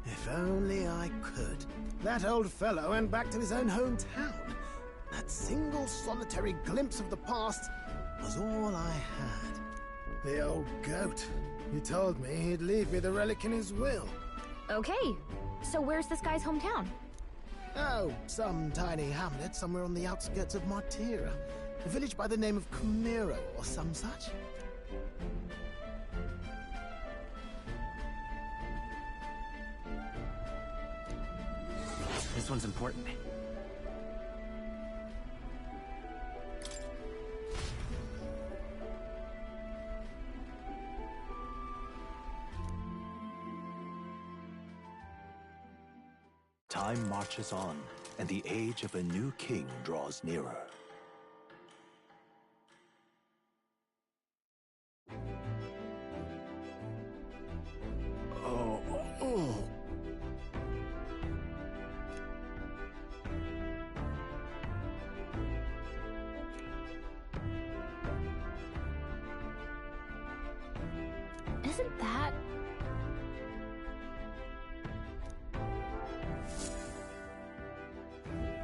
P: If only I could. That old fellow went back to his own hometown. That single solitary glimpse of the past was all I had. The old goat. He told me he'd leave me the relic in his will.
L: Okay, so where's this guy's hometown?
P: Oh, some tiny hamlet somewhere on the outskirts of Martira. A village by the name of Camiro or some such.
O: This one's important.
E: Time marches on, and the age of a new king draws nearer.
L: Isn't that...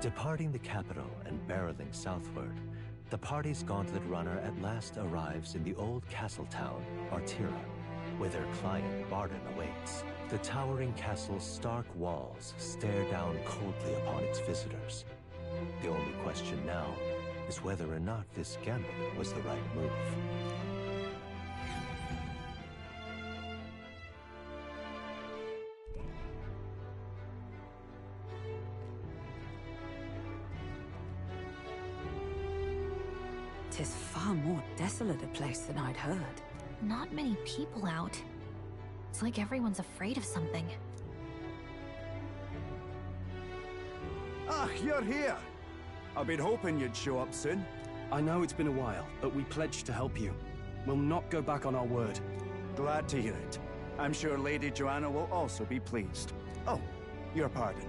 Q: Departing the capital and barreling southward, the party's gauntlet runner at last arrives in the old castle town, Martira, where their client Barden awaits. The towering castle's stark walls stare down coldly upon its visitors. The only question now is whether or not this gamble was the right move.
F: Tis far more desolate a place than I'd heard.
L: Not many people out. It's like everyone's afraid of something.
A: Ah, you're here. I've been hoping you'd show up soon.
N: I know it's been a while, but we pledged to help you. We'll not go back on our word.
A: Glad to hear it. I'm sure Lady Joanna will also be pleased. Oh, your pardon.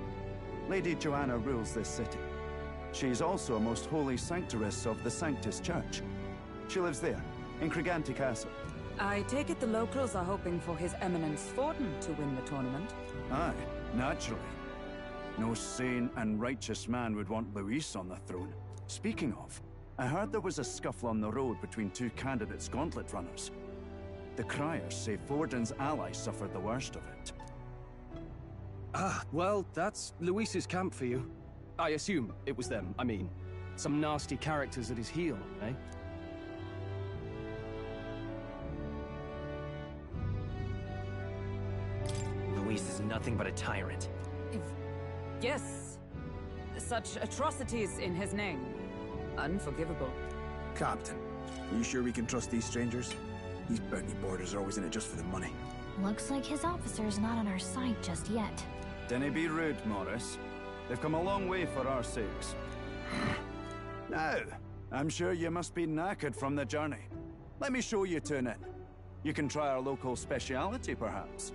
A: Lady Joanna rules this city. She's also a most holy sanctoress of the Sanctus Church. She lives there, in Criganti Castle.
F: I take it the locals are hoping for His Eminence Forden to win the tournament?
A: Aye, naturally. No sane and righteous man would want Luis on the throne. Speaking of, I heard there was a scuffle on the road between two candidates gauntlet runners. The criers say Forden's allies suffered the worst of it.
N: Ah, well, that's Luis's camp for you. I assume it was them, I mean. Some nasty characters at his heel, eh?
O: Luis is nothing but a tyrant.
F: Yes. Such atrocities in his name. Unforgivable.
V: Captain, are you sure we can trust these strangers? These bounty boarders are always in it just for the money.
K: Looks like his officer's not on our side just yet.
A: Dinna be rude, Morris. They've come a long way for our sakes. Now, I'm sure you must be knackered from the journey. Let me show you to an inn. You can try our local speciality, perhaps.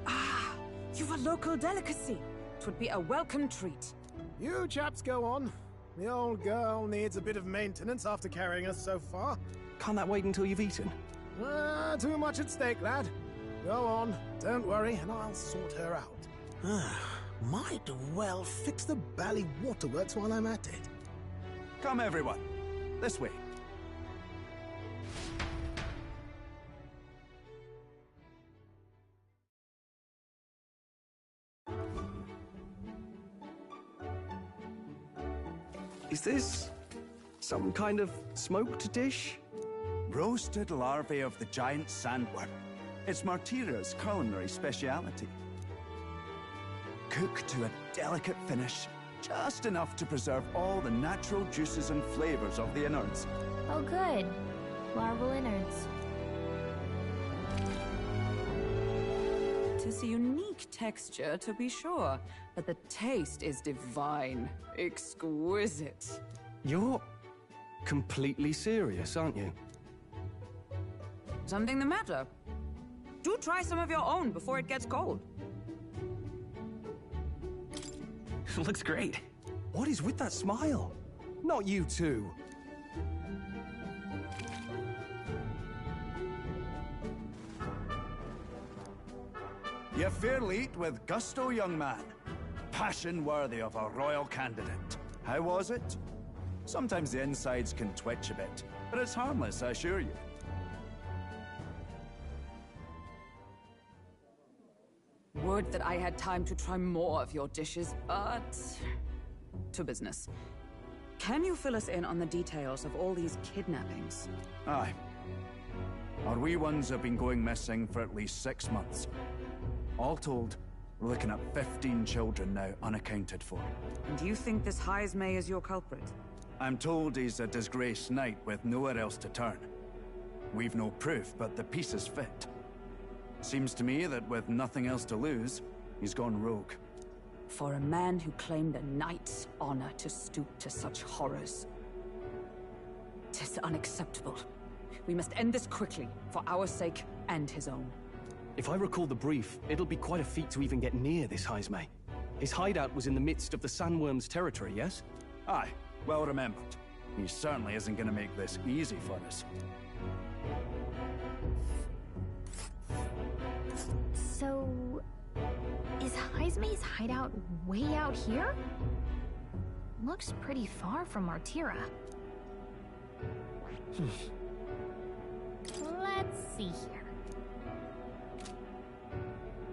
F: Ah, you've a local delicacy. 'Twould be a welcome treat.
P: You chaps go on. The old girl needs a bit of maintenance after carrying us so far.
N: Can't that wait until you've eaten?
P: Too much at stake, lad. Go on, don't worry, and I'll sort her out. Might well fix the bally waterworks while I'm at it.
A: Come, everyone. This way.
N: Is this some kind of smoked dish?
A: Roasted larvae of the giant sandworm. It's Martira's culinary speciality. Cooked to a delicate finish, just enough to preserve all the natural juices and flavors of the innards.
K: Oh good. Larval innards.
F: Tis a unique texture, to be sure, but the taste is divine. Exquisite.
N: You're completely serious, aren't you?
F: Something the matter? Do try some of your own before it gets cold.
O: Looks great.
N: What is with that smile? Not you two.
A: You fairly eat with gusto, young man. Passion worthy of a royal candidate. How was it? Sometimes the insides can twitch a bit, but it's harmless, I assure you.
F: Would that I had time to try more of your dishes, but... to business. Can you fill us in on the details of all these kidnappings?
A: Aye. Our wee ones have been going missing for at least 6 months. All told, we're looking at 15 children now unaccounted for.
F: And you think this Heismay is your culprit?
A: I'm told he's a disgraced knight with nowhere else to turn. We've no proof, but the pieces fit. Seems to me that with nothing else to lose, he's gone rogue.
F: For a man who claimed a knight's honor to stoop to such horrors. 'Tis unacceptable. We must end this quickly, for our sake and his own.
N: If I recall the brief, it'll be quite a feat to even get near this Heismay. His hideout was in the midst of the Sandworm's territory, yes?
A: Aye, well remembered. He certainly isn't going to make this easy for us.
K: So... is Heismay's hideout way out here? Looks pretty far from Martira. Let's see here.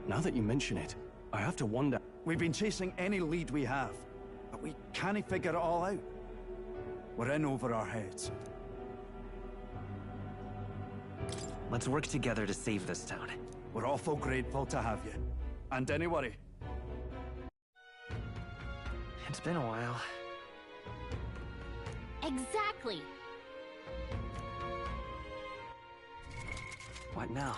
N: Now that you mention it, I have to wonder...
A: We've been chasing any lead we have, but we can't figure it all out. We're in over our heads.
O: Let's work together to save this town.
A: We're awful grateful to have you. And don't worry.
O: It's been a while.
K: Exactly!
O: What now?